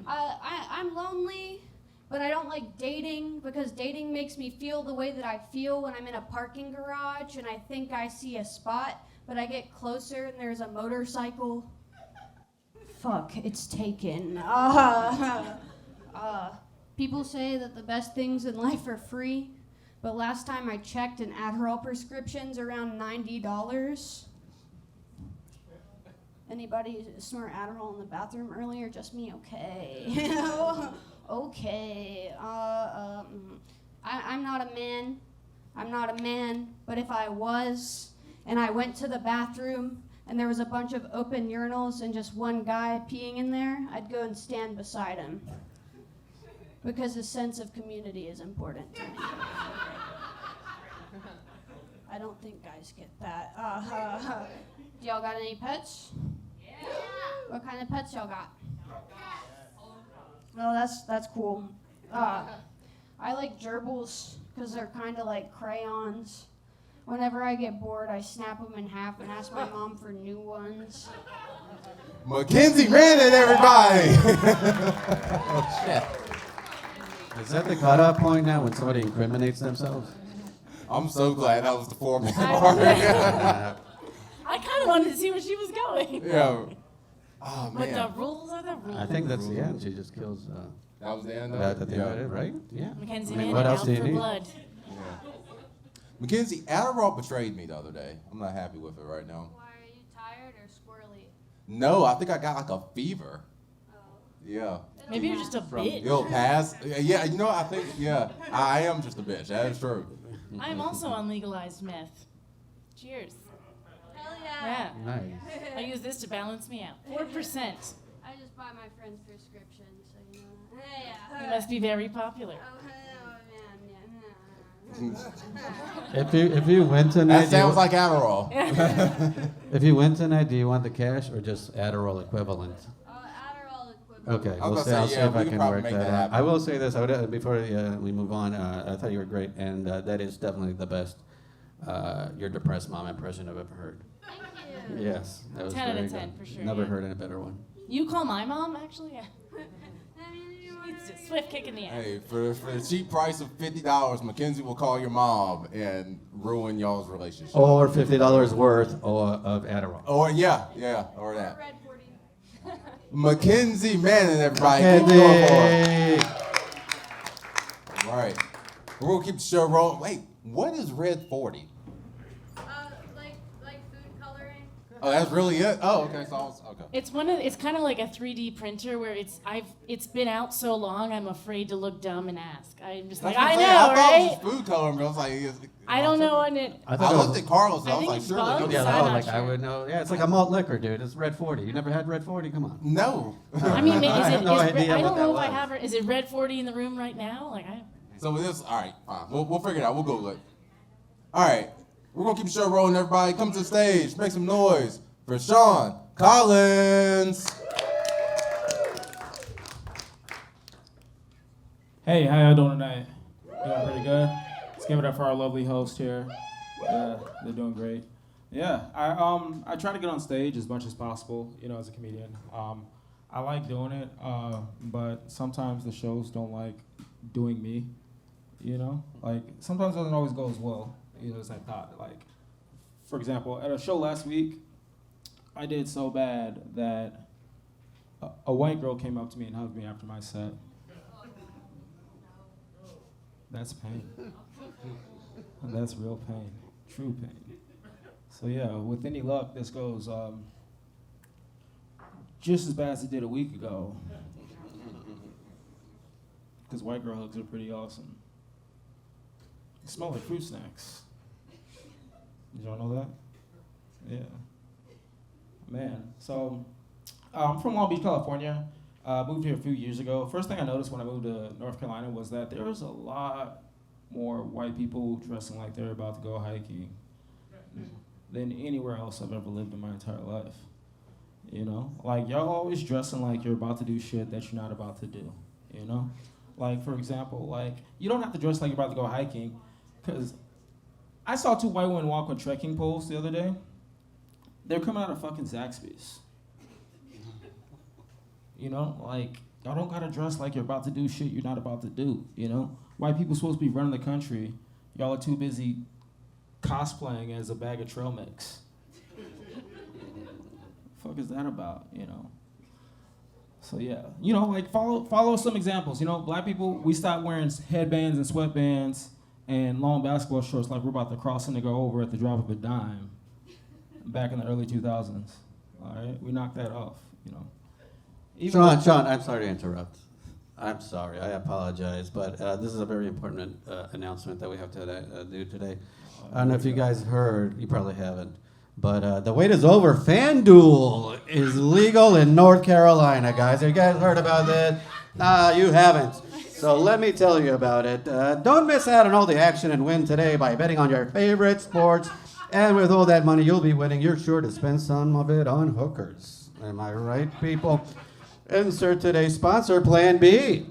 I'm lonely, but I don't like dating because dating makes me feel the way that I feel when I'm in a parking garage and I think I see a spot, but I get closer and there's a motorcycle. Fuck, it's taken. People say that the best things in life are free. But last time I checked, an Adderall prescription's around $90. Anybody snort Adderall in the bathroom earlier? Just me? Okay. Okay. I'm not a man. I'm not a man. But if I was, and I went to the bathroom, and there was a bunch of open urinals and just one guy peeing in there, I'd go and stand beside him. Because a sense of community is important to me. I don't think guys get that. Do y'all got any pets? Yeah. What kind of pets y'all got? Oh, that's cool. I like gerbils because they're kind of like crayons. Whenever I get bored, I snap them in half and ask my mom for new ones. Mackenzie ran it, everybody. Oh, shit. Is that the cutoff point now when somebody incriminates themselves? I'm so glad that was the format. I kind of wanted to see where she was going. Yeah. Oh, But man. the rules are the rules. I think that's the end. She just kills. That was the end of That's it? the end of it, right? Yeah. Mackenzie I mean, ran what it else out do you for need? blood. Mackenzie, Adderall betrayed me the other day. I'm not happy with it right now. Why, are you tired or squirrely? No, I think I got like a fever. Oh. Yeah. Maybe you're just a bitch. It'll pass. Yeah, you know, I think, I am just a bitch. That is true. I'm also on legalized meth. Cheers. Hell yeah. Yeah. Nice. I use this to balance me out. 4%. I just buy my friend's prescription, so you know. Hey, You must be very popular. Oh, If you win tonight, That sounds like Adderall. if you win tonight, do you want the cash or just Adderall equivalent? Adderall equivalent. Okay, I was I'll gonna see say, if we I could can probably work make that that out. happen. I will say this before we move on. I thought you were great, and that is definitely the best your depressed mom impression I've ever heard. Thank you. Yes, that was 10 out very of 10 good. for sure, Never yeah. heard a better one. You call my mom, actually? Yeah. It's a swift kick in the ass. Hey, for the cheap price of $50, Mackenzie will call your mom and ruin y'all's relationship. Or $50 worth of Adderall. Or or that. Red 40. Mackenzie Manning, everybody. Keep going for Mackenzie. it. All right. We're going to keep the show rolling. Wait, what is Red 40? Like food coloring. Oh, that's really it? Oh, okay. Okay. It's kind of like a 3D printer where it's been out so long I'm afraid to look dumb and ask. I'm just like, I know, I thought right? it was food coloring, but I was like, I don't know when it. I looked at Carlos, and I I was think like, it's surely. bugs. Yeah, I'm not like I sure. would know. Yeah, it's like a malt liquor, dude. It's Red 40. You never had Red 40? Come on. No. I mean, I have no idea I what don't that know if I was. have it. Is it Red 40 in the room right now? So with this, all right, fine. We'll figure it out. We'll Google it. All right. We're going to keep the show rolling, everybody. Come to the stage. Make some noise for Sean Collins. Hey, how y'all doing tonight? Doing pretty good? Let's give it up for our lovely host here. Yeah, they're doing great. Yeah, I try to get on stage as much as possible, as a comedian. I like doing it, but sometimes the shows don't like doing me, Like, sometimes it doesn't always go as well, as I thought. Like, for example, at a show last week, I did so bad that a white girl came up to me and hugged me after my set. That's pain. That's real pain. True pain. So yeah, with any luck, this goes just as bad as it did a week ago. Because white girl hugs are pretty awesome. They smell like fruit snacks. Did y'all know that? Yeah. Man, so I'm from Long Beach, California. Moved here a few years ago. First thing I noticed when I moved to North Carolina was that there was a lot more white people dressing like they're about to go hiking than anywhere else I've ever lived in my entire life. Like y'all always dressing like you're about to do shit that you're not about to do. Like for example, like you don't have to dress like you're about to go hiking, because I saw 2 white women walk with trekking poles the other day. They're coming out of fucking Zaxby's. Like, y'all don't gotta dress like you're about to do shit you're not about to do, White people supposed to be running the country. Y'all are too busy cosplaying as a bag of trail mix. Fuck is that about, So yeah, like follow some examples. Black people, we stopped wearing headbands and sweatbands and long basketball shorts like we're about to cross a nigga over at the drop of a dime back in the early 2000s. All right, we knocked that off, Sean, I'm sorry to interrupt. I'm sorry. I apologize. But this is a very important announcement that we have to do today. I don't know if you guys heard. You probably haven't. But the wait is over. FanDuel is legal in North Carolina, guys. Have you guys heard about that? Nah, you haven't. So let me tell you about it. Don't miss out on all the action and win today by betting on your favorite sports. And with all that money you'll be winning, you're sure to spend some of it on hookers. Am I right, people? Insert today's sponsor, Plan B.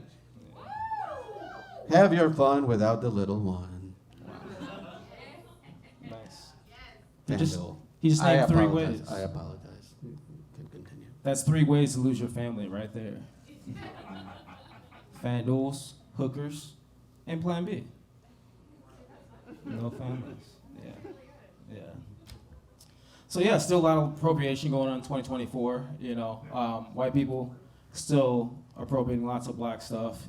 Have your fun without the little one. Nice. FanDuel. He just I named 3 apologize. ways. I apologize. You can continue. That's 3 ways to lose your family right there. FanDuels, hookers, and Plan B. No families. Yeah. So yeah, still a lot of appropriation going on in 2024. White people still appropriating lots of black stuff.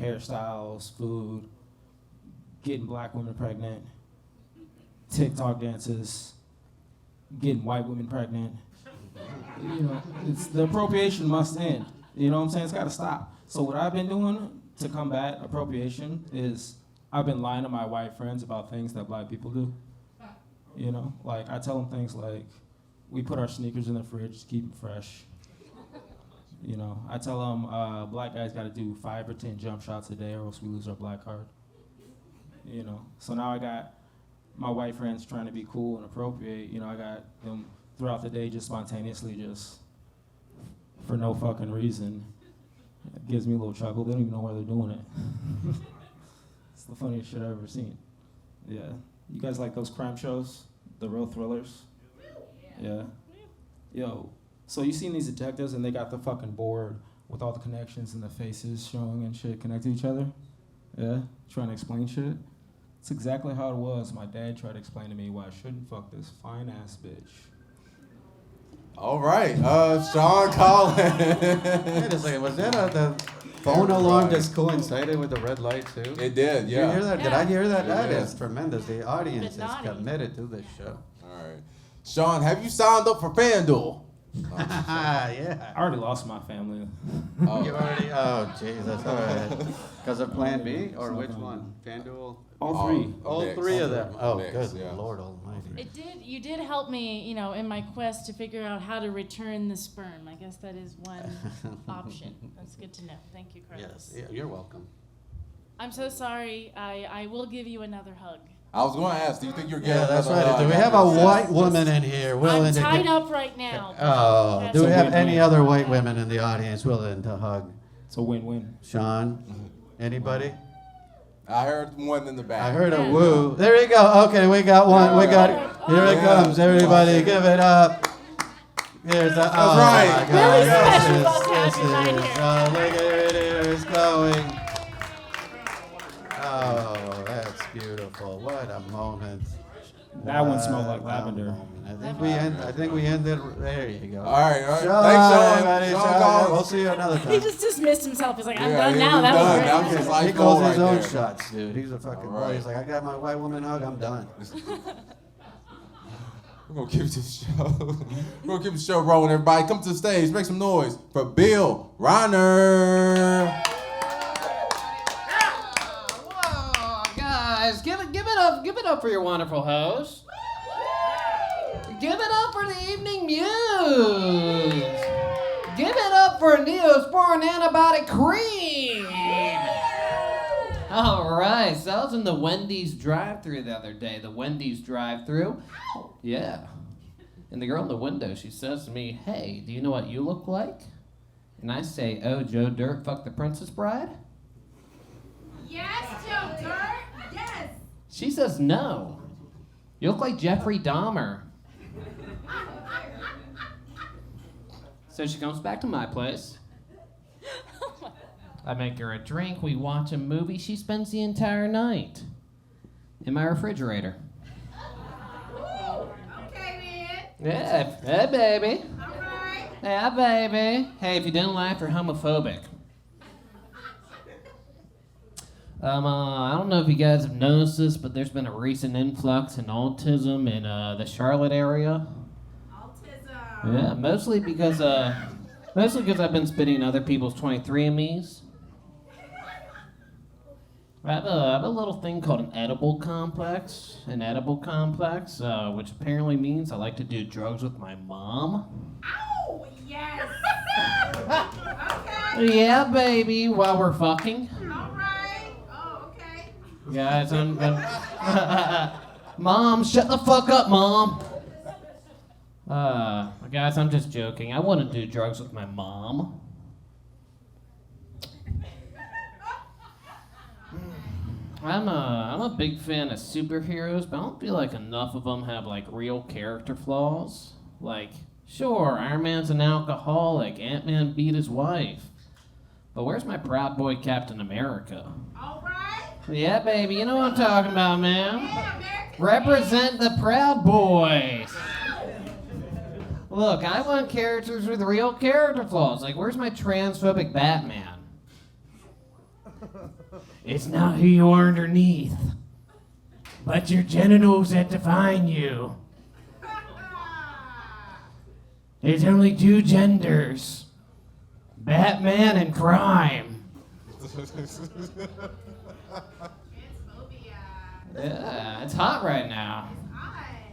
Hairstyles, food, getting black women pregnant, TikTok dances, getting white women pregnant. It's the appropriation must end. You know what I'm saying? It's got to stop. So what I've been doing to combat appropriation is I've been lying to my white friends about things that black people do. Like I tell them things like, we put our sneakers in the fridge to keep them fresh. I tell them black guys got to do 5 or 10 jump shots a day or else we lose our black card. So now I got my white friends trying to be cool and appropriate. I got them throughout the day just spontaneously, just for no fucking reason. It gives me a little chuckle. They don't even know why they're doing it. It's the funniest shit I've ever seen. Yeah. You guys like those crime shows? The real thrillers? Yeah. Yo, So you seen these detectives and they got the fucking board with all the connections and the faces showing and shit connect to each other? Yeah? Trying to explain shit? It's exactly how it was. My dad tried to explain to me why I shouldn't fuck this fine-ass bitch. All right, Sean Collins. Wait a second, was that the phone alarm just coincided with the red light too? It did, Did you hear yeah. that? Did I hear that? That Yeah. is tremendous. The audience is naughty. committed to this show. All right. Sean, have you signed up for FanDuel? Yeah. I already lost my family. Oh. You already? Oh, Jesus. All right. Because of Plan B or which one? FanDuel? All three. All mix. three of them. Oh, Mix, good yeah. Lord Almighty. You did help me, in my quest to figure out how to return the sperm. I guess that is one option. That's good to know. Thank you, Carlos. Yes, yeah, you're welcome. I'm so sorry. I will give you another hug. I was going to ask, do you think you're getting Yeah, that's another right. hug Do we after have a this? white woman in here willing I'm to tied get... up right now. Oh, That's do we a have win-win. any other white women in the audience willing to hug? It's a win-win. Sean? Anybody? I heard one in the back. I heard a woo. There you go. Okay, we got one. We got. Here it comes. Everybody, give it up. Here's the. Oh right. my God. Really special This about is. having right here. Oh, look at it. It's glowing. Oh, that's beautiful. What a moment. That one smelled like What a lavender. moment. I think we ended. There you go. All right. Sean, Thanks, Sean. everybody, Sean Sean, Collins. we'll see you another time. He just dismissed himself. He's like, I'm Yeah, done he now. was That done. was That great. was his life He goal calls his right own there. shots, dude. He's a fucking All boy. right. He's like, I got my white woman hug. I'm done. We're going to keep this show. We're going to keep the show rolling, everybody. Come to the stage. Make some noise for Bill Reiner. Whoa, guys, give it up for your wonderful host. Give it up for the Evening Muse. Give it up for Neosporin Antibiotic Cream. All right, so I was in the Wendy's drive-thru the other day. The Wendy's drive-thru, yeah. And the girl in the window, she says to me, "Hey, do you know what you look like?" And I say, "Oh, Joe Dirt, fuck the Princess Bride." Yes, Joe Dirt. Yes. She says, "No, you look like Jeffrey Dahmer." So she comes back to my place. I make her a drink, we watch a movie, she spends the entire night in my refrigerator. Okay, man. Yeah, hey baby. All right. Yeah, baby. Hey, if you didn't laugh, you're homophobic. I don't know if you guys have noticed this, but there's been a recent influx in autism in the Charlotte area. Autism. Yeah, mostly because I've been spitting other people's 23andMes. I have a little thing called an edible complex. Which apparently means I like to do drugs with my mom. Ow! Yes. Okay. Yeah, baby, while we're fucking. All right. Oh, okay. Guys, I'm Mom, shut the fuck up, Mom. Guys, I'm just joking. I want to do drugs with my mom. I'm a big fan of superheroes, but I don't feel like enough of them have like real character flaws. Like, sure, Iron Man's an alcoholic, Ant-Man beat his wife, but where's my proud boy Captain America? All right. Yeah, baby, you know what I'm talking about, man. Yeah, American. Represent the Proud Boys. Look, I want characters with real character flaws. Like, where's my transphobic Batman? It's not who you are underneath, but your genitals that define you. There's only two genders, Batman and crime. Yeah, it's hot right now.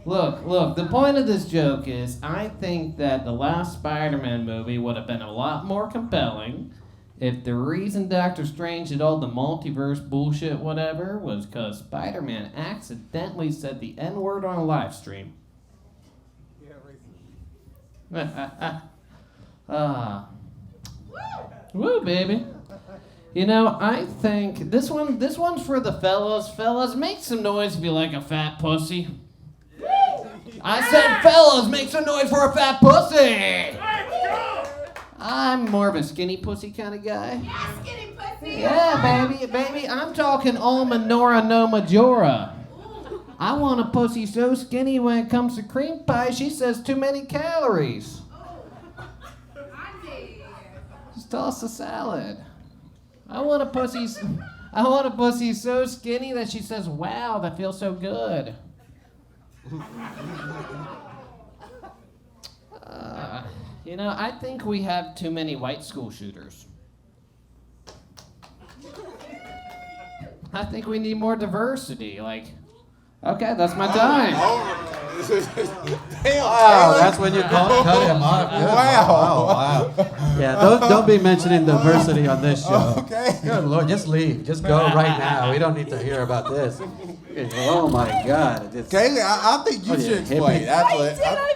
Look, the point of this joke is I think that the last Spider-Man movie would have been a lot more compelling if the reason Doctor Strange did all the multiverse bullshit whatever was because Spider-Man accidentally said the N-word on a live stream. Woo, baby. You know, I think this one's for the fellas. Fellas, make some noise if you like a fat pussy. I said fellas, make some noise for a fat pussy. I'm more of a skinny pussy kind of guy. Yeah, skinny pussy. Yeah, baby, I'm talking almond Nora no Majora. I want a pussy so skinny when it comes to cream pie, she says too many calories. I did. Just toss the salad. I want a pussy so skinny that she says, wow, that feels so good. I think we have too many white school shooters. I think we need more diversity. Like, okay, that's my time. Wow, that's when you cut him off. Good. Wow. Yeah, don't be mentioning diversity on this show. Okay. Good Lord, just leave. Just go right now. We don't need to hear about this. Oh my God. Kaleigh, I think you should explain. I'm sorry.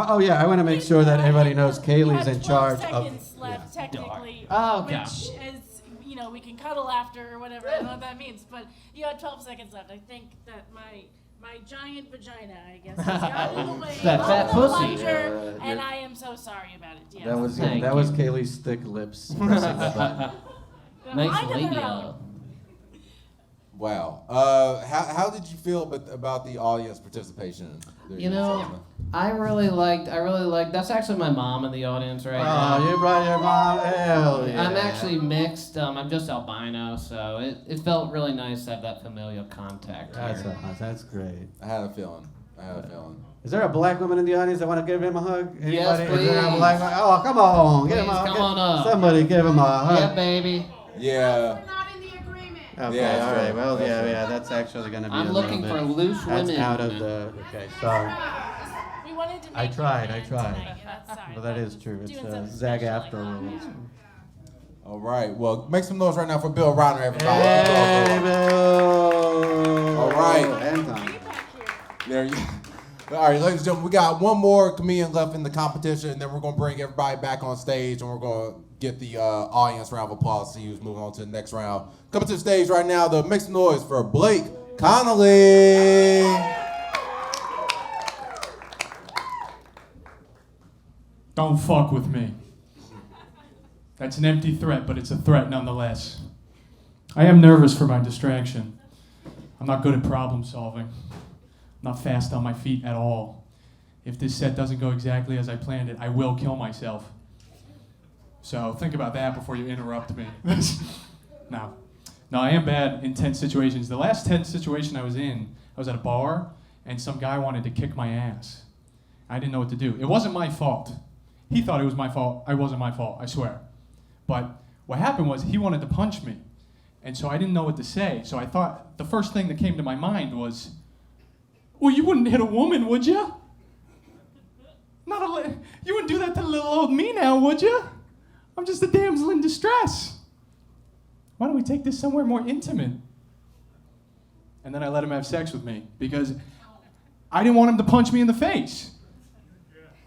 Oh yeah, I want to make sure that everybody knows Kaleigh's in charge of. Seconds left, technically. Oh, which gosh. is, we can cuddle after or whatever. I don't know what that means, but you had 12 seconds left. I think that my giant vagina, I guess, has gotten in the way That of fat the pussy. plunger, and I am so sorry about it. Yes. That was Kaleigh's thick lips pressing the button. Nice Mind of lady. her own. Wow. How did you feel about the audience participation? I really liked. That's actually my mom in the audience right now. Oh, you brought your mom? Hell yeah. I'm actually mixed. I'm just albino, so it felt really nice to have that familial contact. That's great. I had a feeling. Is there a black woman in the audience that want to give him a hug? Anybody? Yes, Is there a please. black woman? Oh, come on. Give him Please, a come on up. Somebody give him a hug. Yeah, baby. Yeah. We're not in the agreement. Okay, Yeah, all sure. right. Well, That's yeah, that's actually going to be I'm a looking little for bit. loose That's women. out of the. Okay, sorry. We wanted to I make tried. tonight. Yeah, that's sorry. Well, that is true. It's Doing something Zag special after like that. rules. All right. Well, make some noise right now for Bill Reiner, everybody. Hey, Bill. All right. And Tom. There you go. All right, ladies and gentlemen, we got one more comedian left in the competition, and then we're going to bring everybody back on stage, and we're going to get the audience round of applause to see who's moving on to the next round. Coming to the stage right now, make some noise for Blake Connolly. Don't fuck with me. That's an empty threat, but it's a threat nonetheless. I am nervous for my distraction. I'm not good at problem solving. I'm not fast on my feet at all. If this set doesn't go exactly as I planned it, I will kill myself. So think about that before you interrupt me. No, I am bad in tense situations. The last tense situation I was in, I was at a bar, and some guy wanted to kick my ass. I didn't know what to do. It wasn't my fault. He thought it was my fault. It wasn't my fault, I swear. But what happened was he wanted to punch me. And so I didn't know what to say. So I thought the first thing that came to my mind was, well, you wouldn't hit a woman, would you? You wouldn't do that to little old me now, would you? I'm just a damsel in distress. Why don't we take this somewhere more intimate? And then I let him have sex with me because I didn't want him to punch me in the face.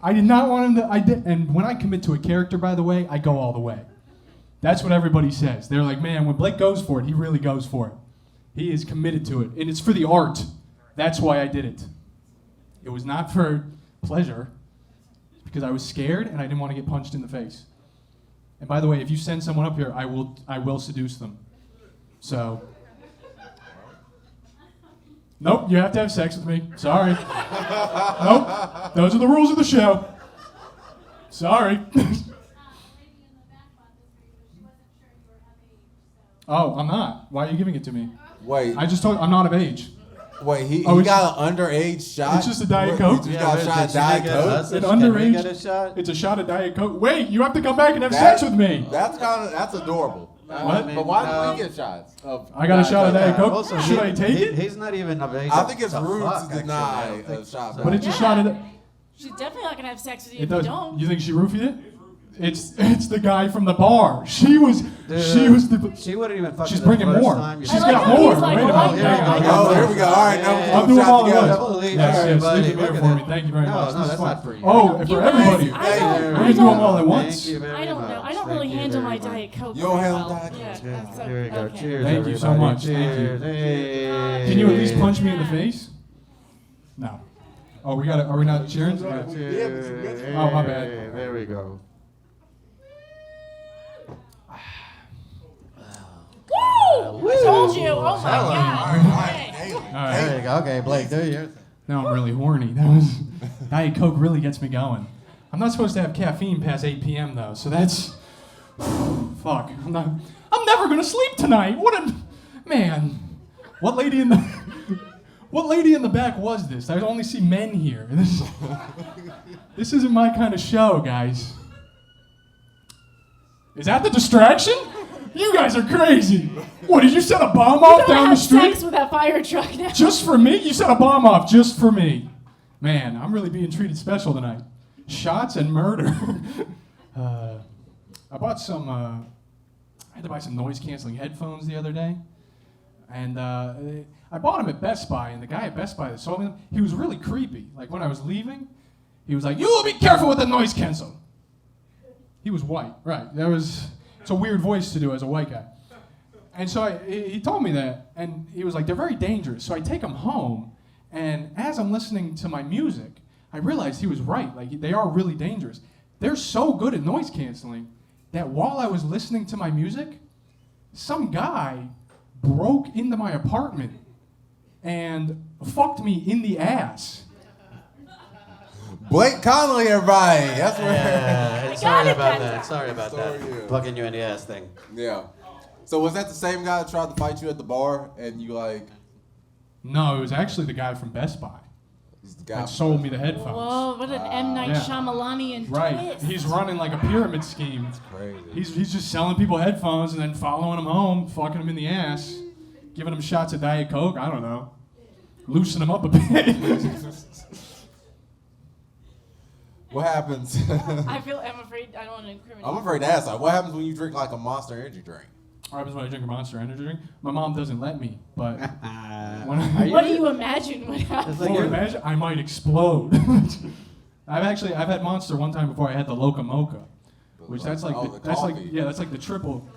I did not want him to, and when I commit to a character, by the way, I go all the way. That's what everybody says. They're like, man, when Blake goes for it, he really goes for it. He is committed to it, and it's for the art. That's why I did it. It was not for pleasure. It's because I was scared, and I didn't want to get punched in the face. And by the way, if you send someone up here, I will seduce them. So, nope, you have to have sex with me. Sorry. Nope, those are the rules of the show. Sorry. Oh, I'm not. Why are you giving it to me? Wait. I just told you I'm not of age. Wait, he it's got an underage shot? It's just a Diet Coke. He just got a shot of Diet Coke? An Can we underage. get a shot? It's a shot of Diet Coke. Wait, you have to come back and have sex with me. That's adorable. What? But why do we get shots? I got a shot of Diet Coke. Also, Should I take it? He's not even of age. I think it's to rude fuck, to deny actually. a shot. But it's a shot of. She's definitely not gonna have sex with you It if does. you don't. You think she roofied it? It's the guy from the bar. She was the. She wouldn't even fuck She's you the bringing first more. time you She's saw got her. more. He's like, Wait a oh, minute. yeah, Oh, here we go. All right, now we're I'll doing do them all shot at together. once. Holy Yes, shit, yes. buddy, Leave the look beer at for that. me. Thank you very No, much. no, This is that's fun. not for you. Oh, and You for guys, everybody. I don't- We can do them all at once. Thank you very I don't know. much. I don't really Thank you handle very my much. Diet Coke. You don't very handle well. Diet Yeah, Coke. that's Here we go. okay. Cheers, Thank you so everybody. much. Thank you. Cheers. Hey. Can you at least punch me in the face? No. Oh, we got it. Are we not cheering? Cheers. Oh, my bad. There we go. I told you. Oh my God. Okay. All right. There you go. Okay, Blake, do yours. Now I'm really horny. That was Diet Coke really gets me going. I'm not supposed to have caffeine past 8 p.m. though, so that's fuck. I'm never gonna sleep tonight. What a man. What lady in the back was this? I only see men here. This isn't my kind of show, guys. Is that the distraction? You guys are crazy. What, did you set a bomb off down the street? Sex with that fire truck now. Just for me? You set a bomb off just for me. Man, I'm really being treated special tonight. Shots and murder. I bought some, I had to buy some noise-canceling headphones the other day. And I bought them at Best Buy, and the guy at Best Buy that sold me them, he was really creepy. Like, when I was leaving, he was like, "You will be careful with the noise cancel." He was white, right. It's a weird voice to do as a white guy. And so he told me that, and he was like, "They're very dangerous." So I take them home, and as I'm listening to my music, I realized he was right. Like, they are really dangerous. They're so good at noise canceling that while I was listening to my music, some guy broke into my apartment and fucked me in the ass. Blake Connolly, everybody. That's where. Yeah, sorry about that. Sorry about that. Plugging you in the ass thing. Yeah. So was that the same guy that tried to fight you at the bar, and you like? No, it was actually the guy from Best Buy He's the guy that sold me the headphones. Whoa, what an M. Night Yeah. Shyamalanian Right. twist. He's running like a pyramid scheme. Crazy. He's just selling people headphones and then following them home, fucking them in the ass, giving them shots of Diet Coke. I don't know. Loosen them up a bit. What happens? I'm afraid I don't want to incriminate. I'm afraid to ask. Like, what happens when you drink like a Monster Energy drink? What happens when I drink a Monster Energy drink? My mom doesn't let me, but What do you imagine would happen? I might explode. I've had Monster one time before I had the Loca Mocha, which that's like that's like the triple.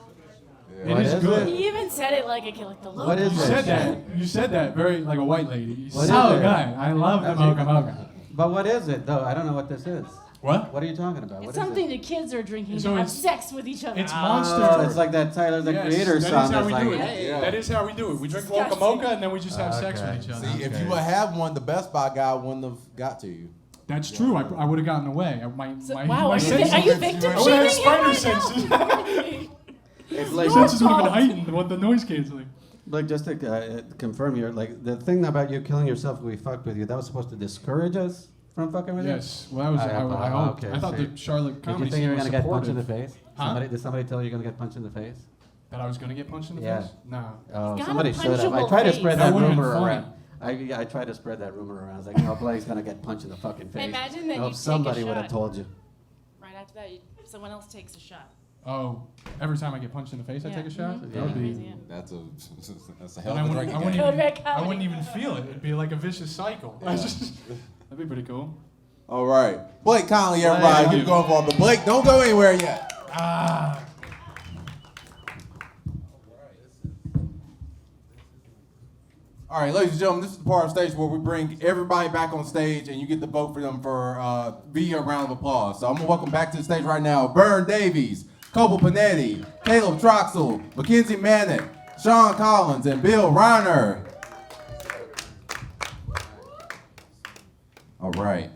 Yeah. It is good. He even said it like the local. What is You it? said that. You said that very like a white lady. You What so is it? good. I love the Mocha Mocha. But what is it, though? I don't know what this is. What? What are you talking about? It's What something is the kids are drinking So to have it's- sex with each other. It's it? Monster. Oh, it's like that Tyler the Yes, Creator that song. is how That's we like, do it. hey. Yeah. That is how we do it. We drink Loca Disgusting. Mocha and then we just have sex with each other. See, if you would have one, the Best Buy guy wouldn't have got to you. That's true. I would have gotten away. My Wow, are senses, you victim I would have shaming spider him senses. right It's My like, senses would have been heightened with the noise canceling. like just to confirm here, like the thing about you killing yourself when we fucked with you, that was supposed to discourage us from fucking with you? Yes. Well, that was. I hoped. okay, I thought see. the Charlotte Did you comedy think you were scene gonna was get punched in the supportive. face? Huh? Did somebody tell you you're gonna get punched in the face? That I was gonna get punched in the Yeah. face? No. Oh, Got a somebody should have. I punchable tried to face. spread That that would've been rumor funny. around. I tried to spread that rumor around. I was like, no, Blake's gonna get punched in the fucking face. Imagine that I hope you take a somebody would have shot. told you. Right after that, someone else takes a shot. Oh, every time I get punched in the face, I Yeah. take a shot. Mhm. That would be. Crazy, yeah. That's a And hell I of a wouldn't, drinking I, wouldn't game. Code even, red I comedy. wouldn't even feel it. It'd be like a vicious cycle. That'd be pretty cool. All right, Blake Connolly, everybody, Blake. keep going for it. But Blake, don't go anywhere yet. Ah. All right, ladies and gentlemen, this is the part of the stage where we bring everybody back on stage and you get to vote for them for via round of applause. So I'm gonna welcome back to the stage right now Vern Davies, Coble Panetti, Caleb Troxel, Mackenzie Mannett, Sean Collins, and Bill Reiner. All right.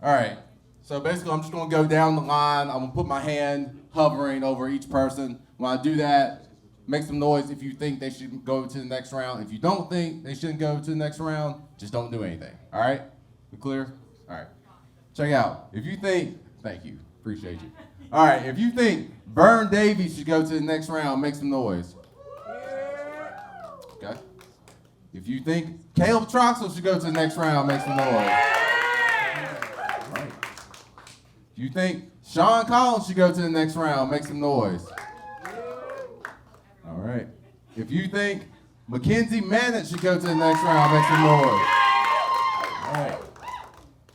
All right. So basically, I'm just gonna go down the line. I'm gonna put my hand hovering over each person. When I do that, make some noise if you think they should go to the next round. If you don't think they shouldn't go to the next round, just don't do anything. All right? We clear? All right. Check it out. If you think, thank you, appreciate you. All right. If you think Vern Davies should go to the next round, make some noise. Okay. If you think Caleb Troxel should go to the next round, make some noise. If you think Sean Collins should go to the next round, make some noise. All right. If you think Mackenzie Mannett should go to the next round, make some noise. All right.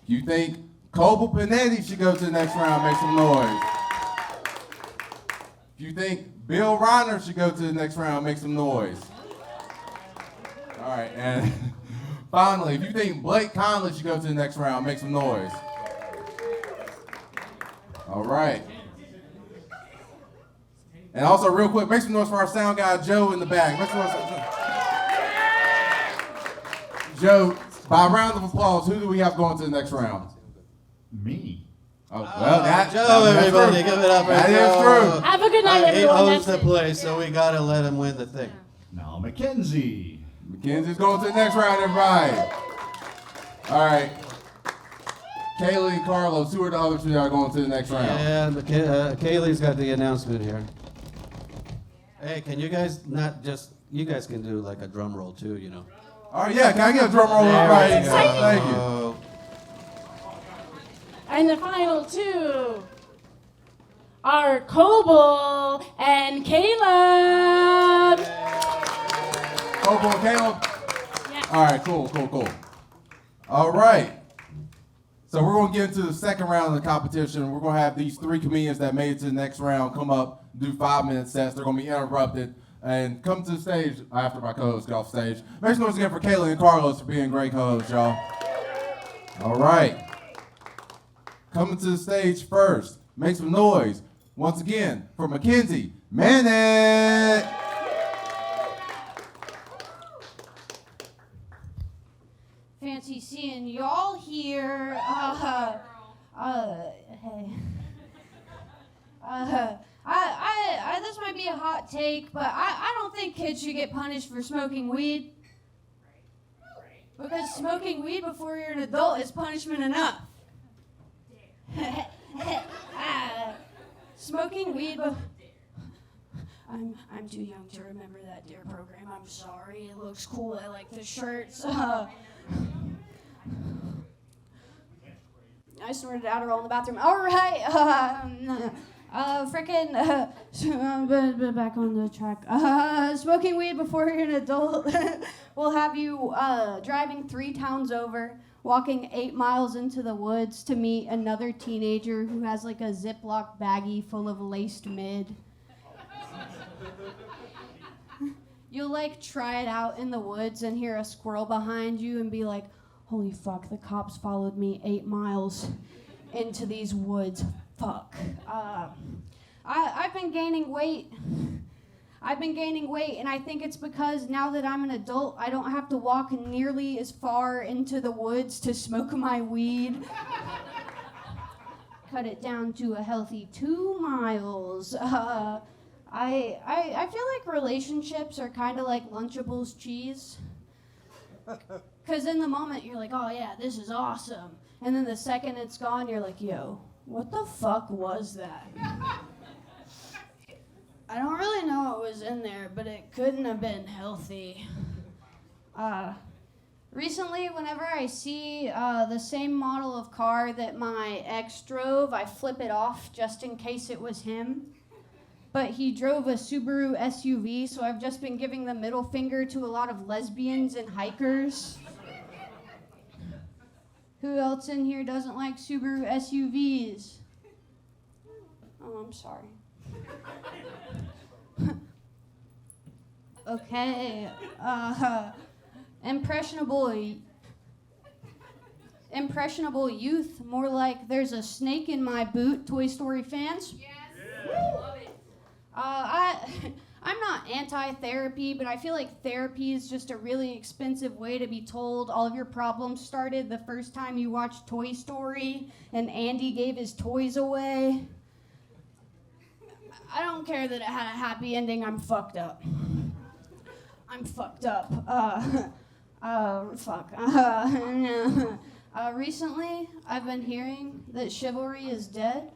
If you think Coble Panetti should go to the next round, make some noise. If you think Bill Reiner should go to the next round, make some noise. All right. And finally, if you think Blake Connolly should go to the next round, make some noise. All right. And also, real quick, make some noise for our sound guy, Joe, in the back. Make some noise for Joe. By a round of applause, who do we have going to the next round? Me. Oh, well, that's Joe, everybody, give it up. That is true. Have a good night, everyone. He owns That's the it. place, so we gotta let him win the thing. Now Mackenzie. Mackenzie's going to the next round, everybody. All right. Kaleigh and Carlos, who are the other two that are going to the next round? Yeah, Kaleigh's got the announcement here. Hey, can you guys not just, you guys can do like a drum roll too, you know. All right, yeah, can I get a drum roll, everybody? Thank you. And the final two are Coble and Caleb. Coble and Caleb? Yeah. All right, cool. All right. So we're going to get into the second round of the competition. We're going to have these three comedians that made it to the next round come up, do 5-minute sets. They're going to be interrupted and come to the stage after my co-hosts get off stage. Make some noise again for Kaleigh and Carlos for being great co-hosts, y'all. All right. Coming to the stage first, make some noise once again for Mackenzie Manick. Fancy seeing y'all here. Hey. This might be a hot take, but I don't think kids should get punished for smoking weed. Because smoking weed before you're an adult is punishment enough. Smoking weed I'm too young to remember that DARE program. I'm sorry. It looks cool. I like the shirts. I snorted Adderall in the bathroom. All right. Back on the track. Smoking weed before you're an adult will have you driving 3 towns over, walking 8 miles into the woods to meet another teenager who has like a Ziploc baggie full of laced mid. You'll like try it out in the woods and hear a squirrel behind you and be like, holy fuck, the cops followed me 8 miles into these woods. Fuck. I've been gaining weight. And I think it's because now that I'm an adult, I don't have to walk nearly as far into the woods to smoke my weed. Cut it down to a healthy 2 miles. I feel like relationships are kind of like Lunchables cheese. Because in the moment, you're like, oh yeah, this is awesome. And then the second it's gone, you're like, yo, what the fuck was that? I don't really know what was in there, but it couldn't have been healthy. Recently, whenever I see the same model of car that my ex drove, I flip it off just in case it was him. But he drove a Subaru SUV, so I've just been giving the middle finger to a lot of lesbians and hikers. Who else in here doesn't like Subaru SUVs? Oh, I'm sorry. Okay. Impressionable youth, more like there's a snake in my boot, Toy Story fans. Yes. Love it. I'm not anti-therapy, but I feel like therapy is just a really expensive way to be told all of your problems started the first time you watched Toy Story and Andy gave his toys away. I don't care that it had a happy ending. I'm fucked up. Recently, I've been hearing that chivalry is dead.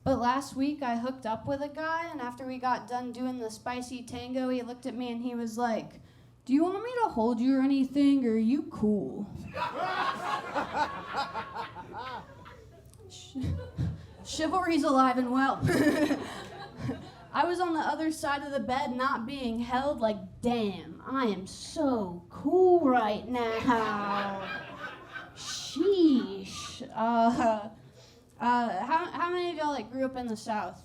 But last week, I hooked up with a guy, and after we got done doing the spicy tango, he looked at me and he was like, do you want me to hold you or anything, or are you cool? Chivalry's alive and well. I was on the other side of the bed not being held, like, damn, I am so cool right now. Sheesh. How many of y'all like grew up in the South?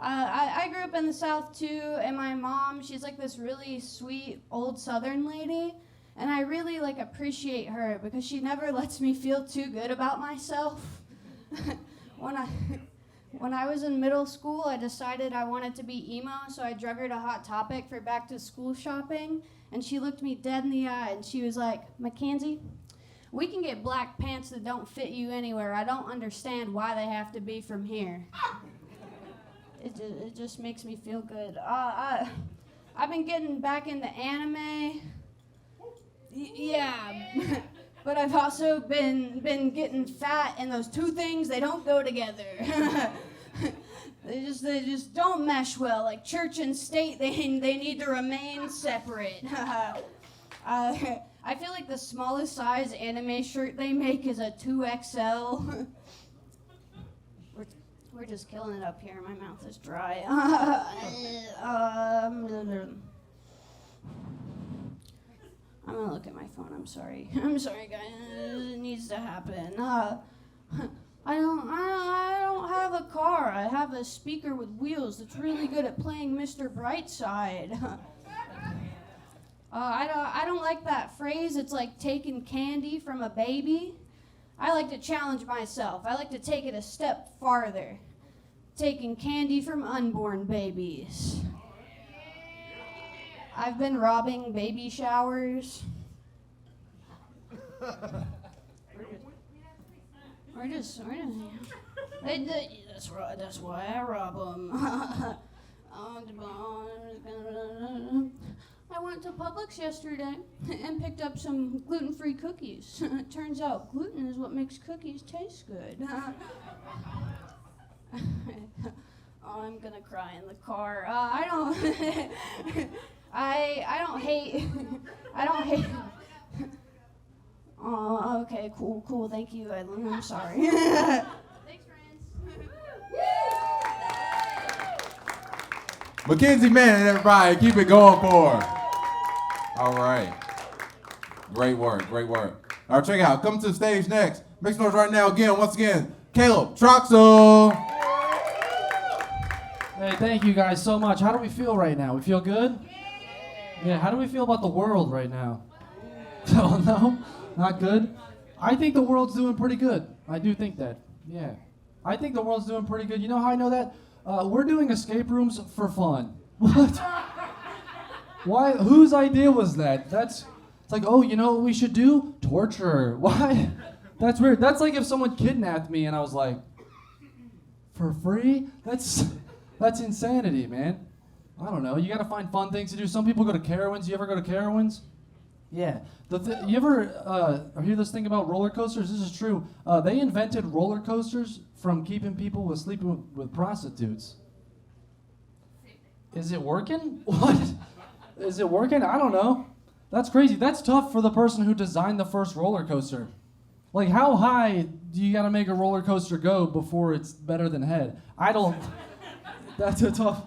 I grew up in the South too, and my mom, she's like this really sweet old Southern lady, and I really like appreciate her because she never lets me feel too good about myself. When I was in middle school, I decided I wanted to be emo, so I drug her to Hot Topic for back to school shopping, and she looked me dead in the eye, and she was like, Mackenzie, we can get black pants that don't fit you anywhere. I don't understand why they have to be from here. It just makes me feel good. I've been getting back into anime. Yeah. But I've also been getting fat, and those two things, they don't go together. They just don't mesh well. Like church and state, they need to remain separate. I feel like the smallest size anime shirt they make is a 2XL. We're just killing it up here. My mouth is dry. I'm gonna look at my phone. I'm sorry. I'm sorry, guys. It needs to happen. I don't have a car. I have a speaker with wheels that's really good at playing Mr. Brightside. I don't like that phrase. It's like taking candy from a baby. I like to challenge myself. I like to take it a step farther. Taking candy from unborn babies. I've been robbing baby showers. That's why I rob them. I went to Publix yesterday and picked up some gluten-free cookies. It turns out gluten is what makes cookies taste good. Oh, I'm gonna cry in the car. I don't hate. Oh, okay, cool. Thank you. I'm sorry. Thanks, friends. Mackenzie Manning, everybody, keep it going for her. All right. Great work. All right, check it out. Come to the stage next. Make some noise right now once again, Caleb Troxel. Hey, thank you guys so much. How do we feel right now? We feel good? Yeah, how do we feel about the world right now? Oh, no? Not good? I think the world's doing pretty good. I do think that. Yeah. I think the world's doing pretty good. You know how I know that? We're doing escape rooms for fun. What? Why? Whose idea was that? It's like, oh, you know what we should do? Torture. Why? That's weird. That's like if someone kidnapped me and I was like, for free? That's insanity, man. I don't know. You gotta find fun things to do. Some people go to Carowinds. You ever go to Carowinds? Yeah. You ever hear this thing about roller coasters? This is true. They invented roller coasters from keeping people with sleeping with prostitutes. Is it working? What? Is it working? I don't know. That's crazy. That's tough for the person who designed the first roller coaster. Like, how high do you gotta make a roller coaster go before it's better than head? That's a tough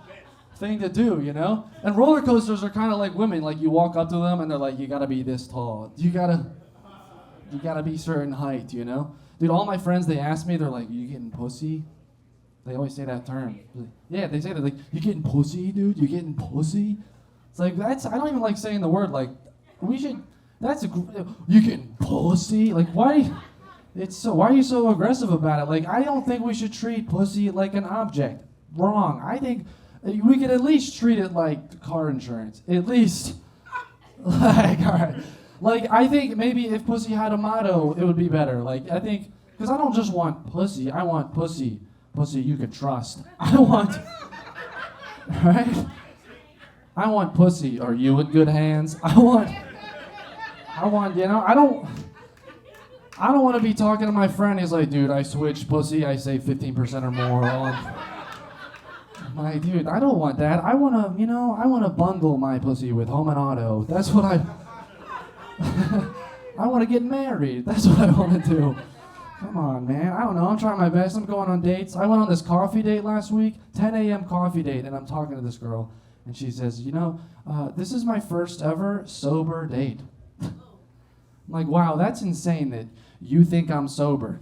thing to do, you know? And roller coasters are kind of like women. Like, you walk up to them and they're like, you gotta be this tall. You gotta be certain height, you know? Dude, all my friends, they ask me, they're like, you getting pussy? They always say that term. Yeah, they say that, like, you getting pussy, dude? You getting pussy? It's like, I don't even like saying the word, like, you getting pussy? Like, why are you so aggressive about it? Like, I don't think we should treat pussy like an object. Wrong. I think we could at least treat it like car insurance. At least, like, all right. Like, I think maybe if pussy had a motto, it would be better. Like, I think, because I don't just want pussy. I want pussy you can trust. Right? I want pussy. Are you in good hands? I want, you know, I don't want to be talking to my friend. He's like, dude, I switched pussy. I save 15% or more on. I'm like, dude, I don't want that. I want to bundle my pussy with home and auto. That's what I want to get married. That's what I want to do. Come on, man. I don't know. I'm trying my best. I'm going on dates. I went on this coffee date last week, 10 a.m. coffee date, and I'm talking to this girl, and she says, you know, this is my first ever sober date. I'm like, wow, that's insane that you think I'm sober.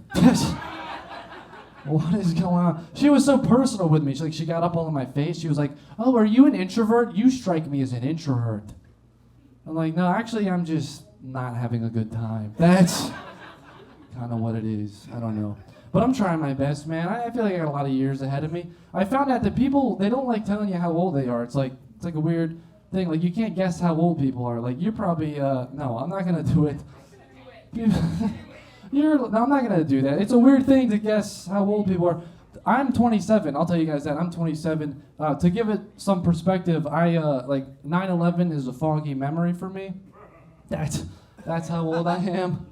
What is going on? She was so personal with me. She got up all in my face. She was like, oh, are you an introvert? You strike me as an introvert. I'm like, no, actually, I'm just not having a good time. That's kind of what it is. I don't know. But I'm trying my best, man. I feel like I got a lot of years ahead of me. I found out that people, they don't like telling you how old they are. It's like a weird thing. Like, you can't guess how old people are. Like, you're probably, no, I'm not going to do it. No, I'm not going to do that. It's a weird thing to guess how old people are. I'm 27. I'll tell you guys that. I'm 27. To give it some perspective, like 9/11 is a foggy memory for me. That's how old I am.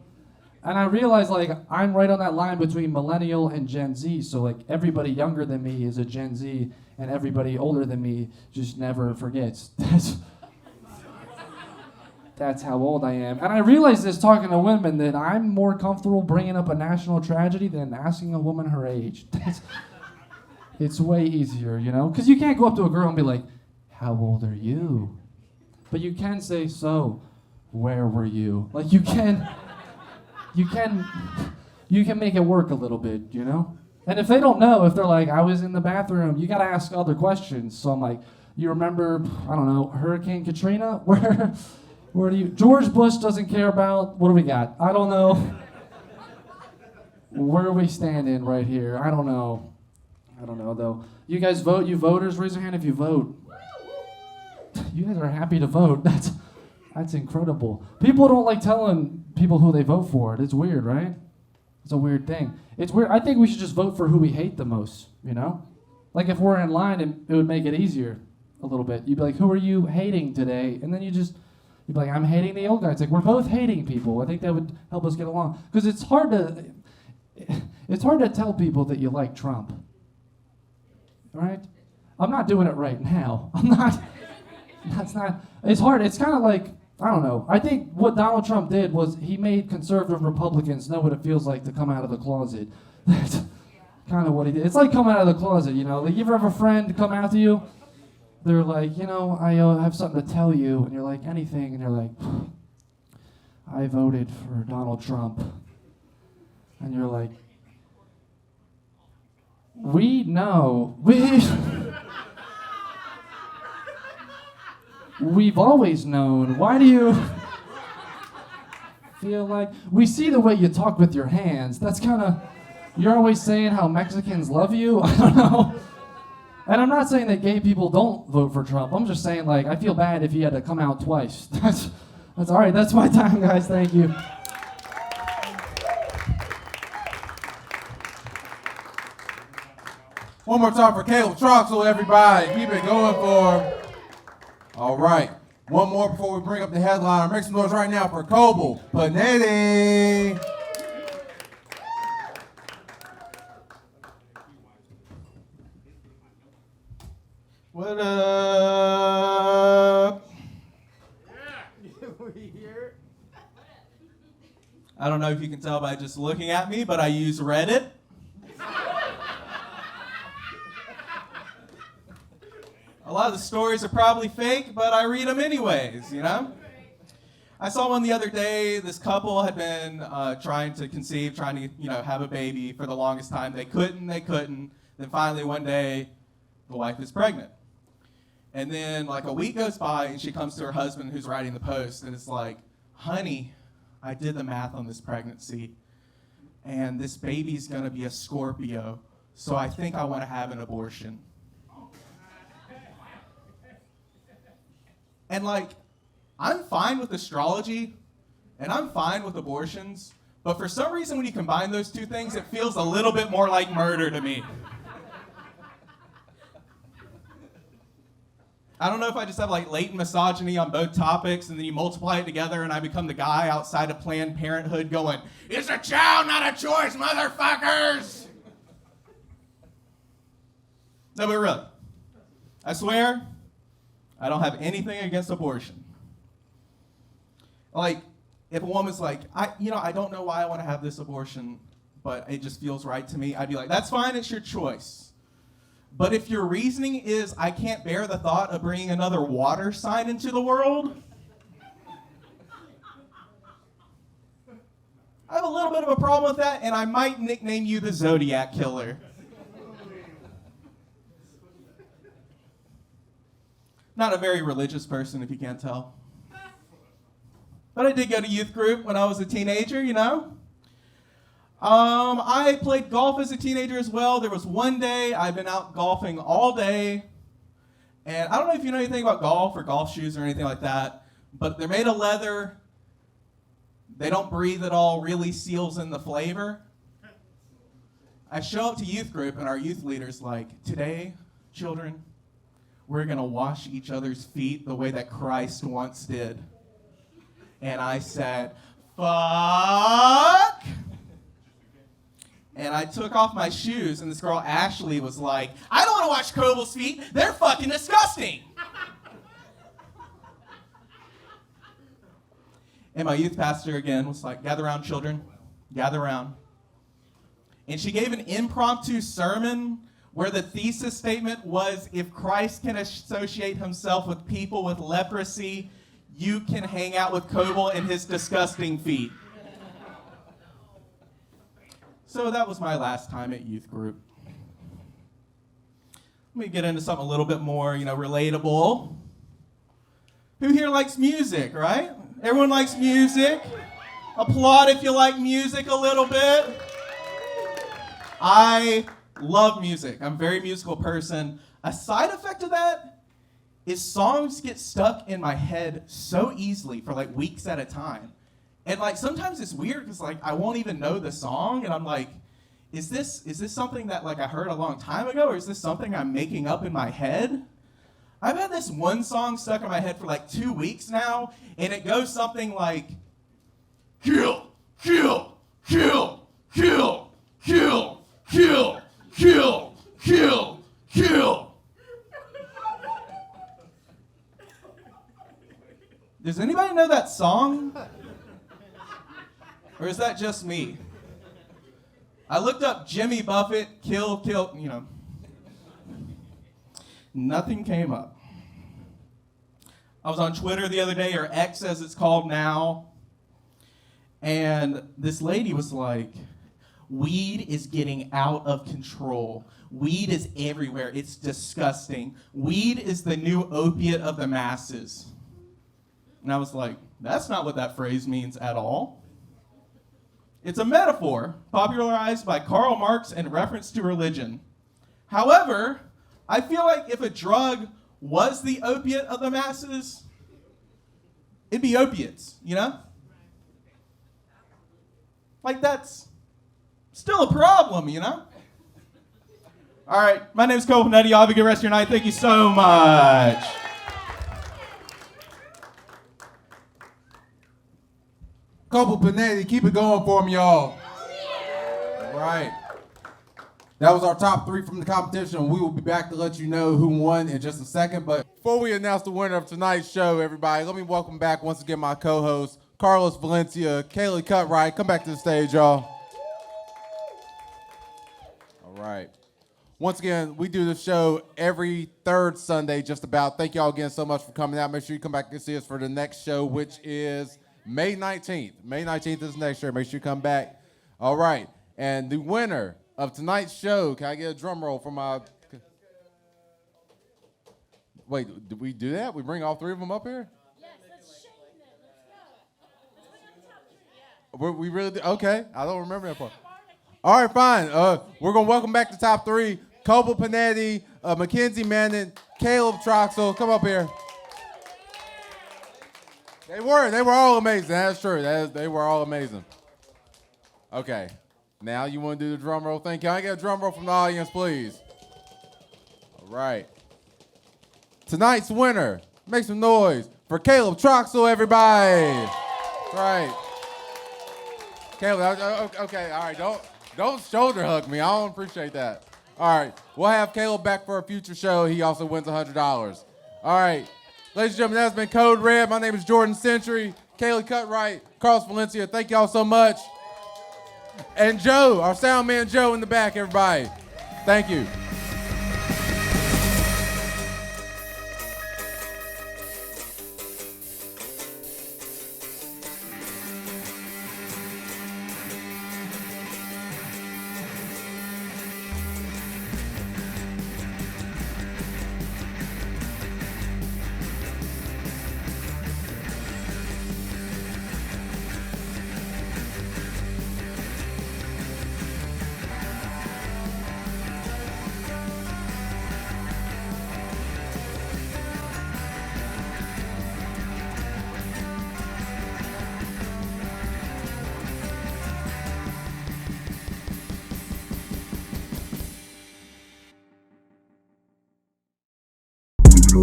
And I realize, like, I'm right on that line between millennial and Gen Z. So, like, everybody younger than me is a Gen Z, and everybody older than me just never forgets. That's how old I am. And I realize this talking to women, that I'm more comfortable bringing up a national tragedy than asking a woman her age. It's way easier, you know? Because you can't go up to a girl and be like, how old are you? But you can say, so, where were you? Like, you can make it work a little bit, you know? And if they don't know, if they're like, I was in the bathroom, you got to ask other questions. So I'm like, you remember, I don't know, Hurricane Katrina? Where do you... George Bush doesn't care about... What do we got? I don't know. Where are we standing right here? I don't know, though. You guys vote? You voters? Raise your hand if you vote. You guys are happy to vote. That's incredible. People don't like telling people who they vote for. It's weird, right? It's a weird thing. It's weird. I think we should just vote for who we hate the most, you know? Like, if we're in line, it would make it easier a little bit. You'd be like, who are you hating today? And then you'd be like, I'm hating the old guy. It's like, we're both hating people. I think that would help us get along. Because it's hard to tell people that you like Trump. Right? I'm not doing it right now. It's hard. It's kind of like, I don't know. I think what Donald Trump did was he made conservative Republicans know what it feels like to come out of the closet. That's kind of what he did. It's like coming out of the closet, you know? Like, you ever have a friend come out to you? They're like, you know, I have something to tell you. And you're like, anything. And you're like, I voted for Donald Trump. And you're like, we know. We've always known. Why do you feel like... We see the way you talk with your hands. That's kind of... You're always saying how Mexicans love you. I don't know. And I'm not saying that gay people don't vote for Trump. I'm just saying, like, I feel bad if he had to come out twice. That's all right. That's my time, guys. Thank you. One more time for Caleb Troxel, everybody. Keep it going for him. All right. One more before we bring up the headliner. Make some noise right now for Coble Panetti. What up? We here? I don't know if you can tell by just looking at me, but I use Reddit. A lot of the stories are probably fake, but I read them anyways, you know? I saw one the other day. This couple had been trying to conceive, trying to, have a baby for the longest time. They couldn't. Then finally one day, the wife is pregnant. And then like a week goes by and she comes to her husband who's writing the post and it's like, honey, I did the math on this pregnancy and this baby's gonna be a Scorpio, so I think I wanna have an abortion. And like, I'm fine with astrology and I'm fine with abortions, but for some reason when you combine those two things, it feels a little bit more like murder to me. I don't know if I just have like latent misogyny on both topics and then you multiply it together and I become the guy outside of Planned Parenthood going, it's a child, not a choice, motherfuckers! No, but really, I swear, I don't have anything against abortion. Like, if a woman's like, I don't know why I want to have this abortion, but it just feels right to me, I'd be like, that's fine, it's your choice. But if your reasoning is, I can't bear the thought of bringing another water sign into the world, I have a little bit of a problem with that, and I might nickname you the Zodiac Killer. Not a very religious person, if you can't tell. But I did go to youth group when I was a teenager, I played golf as a teenager as well. There was one day I've been out golfing all day. And I don't know if you know anything about golf or golf shoes or anything like that, but they're made of leather. They don't breathe at all, really seals in the flavor. I show up to youth group and our youth leader's like, today, children, we're gonna wash each other's feet the way that Christ once did. And I said, fuck. And I took off my shoes, and this girl, Ashley, was like, I don't want to wash Coble's feet. They're fucking disgusting. And my youth pastor, again, was like, gather around, children. Gather around. And she gave an impromptu sermon where the thesis statement was, if Christ can associate himself with people with leprosy, you can hang out with Coble and his disgusting feet. So that was my last time at youth group. Let me get into something a little bit more, relatable. Who here likes music, right? Everyone likes music. Applaud if you like music a little bit. I love music. I'm a very musical person. A side effect of that is songs get stuck in my head so easily for like weeks at a time. And like sometimes it's weird because like I won't even know the song and I'm like, is this something that like I heard a long time ago or is this something I'm making up in my head? I've had this one song stuck in my head for like 2 weeks now and it goes something like kill, kill, kill, kill, kill, kill, kill, kill, kill. Does anybody know that song? Or is that just me? I looked up Jimmy Buffett, kill, nothing came up. I was on Twitter the other day, or X as it's called now, and this lady was like, weed is getting out of control. Weed is everywhere. It's disgusting. Weed is the new opiate of the masses. And I was like, that's not what that phrase means at all. It's a metaphor popularized by Karl Marx in reference to religion. However, I feel like if a drug was the opiate of the masses, it'd be opiates, Like that's still a problem, All right, my name's Cole Panetti. Y'all have a good rest of your night. Thank you so much. Couple Panetti, keep it going for me, y'all. All right. That was our top 3 from the competition. We will be back to let you know who won in just a second. But before we announce the winner of tonight's show, everybody, let me welcome back once again my co-hosts, Carlos Valencia, Kaleigh Cutright. Come back to the stage, y'all. All right. Once again, we do the show every third Sunday, just about. Thank y'all again so much for coming out. Make sure you come back and see us for the next show, which is May 19th. May 19th is next year. Make sure you come back. All right. And the winner of tonight's show, can I get a drum roll from my... Wait, did we do that? We bring all 3 of them up here? Yes, let's shame them. Let's go. Let's put on top 3, yeah. We really did? Okay. I don't remember that part. All right, fine. We're going to welcome back the top 3. Coble Panetti, Mackenzie Manning, Caleb Troxel. Come up here. They were all amazing. That's true. They were all amazing. Okay. Now you want to do the drum roll thing? Can I get a drum roll from the audience, please? All right. Tonight's winner, make some noise for Caleb Troxel, everybody. That's right. Caleb, okay, all right. Don't shoulder hug me. I don't appreciate that. All right. We'll have Caleb back for a future show. He also wins $100. All right. Ladies and gentlemen, that's been Code Red. My name is Jordan Centry, Kaleigh Cutright, Carlos Valencia. Thank y'all so much. And Joe, our sound man Joe in the back, everybody. Thank you.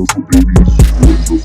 for babies, or just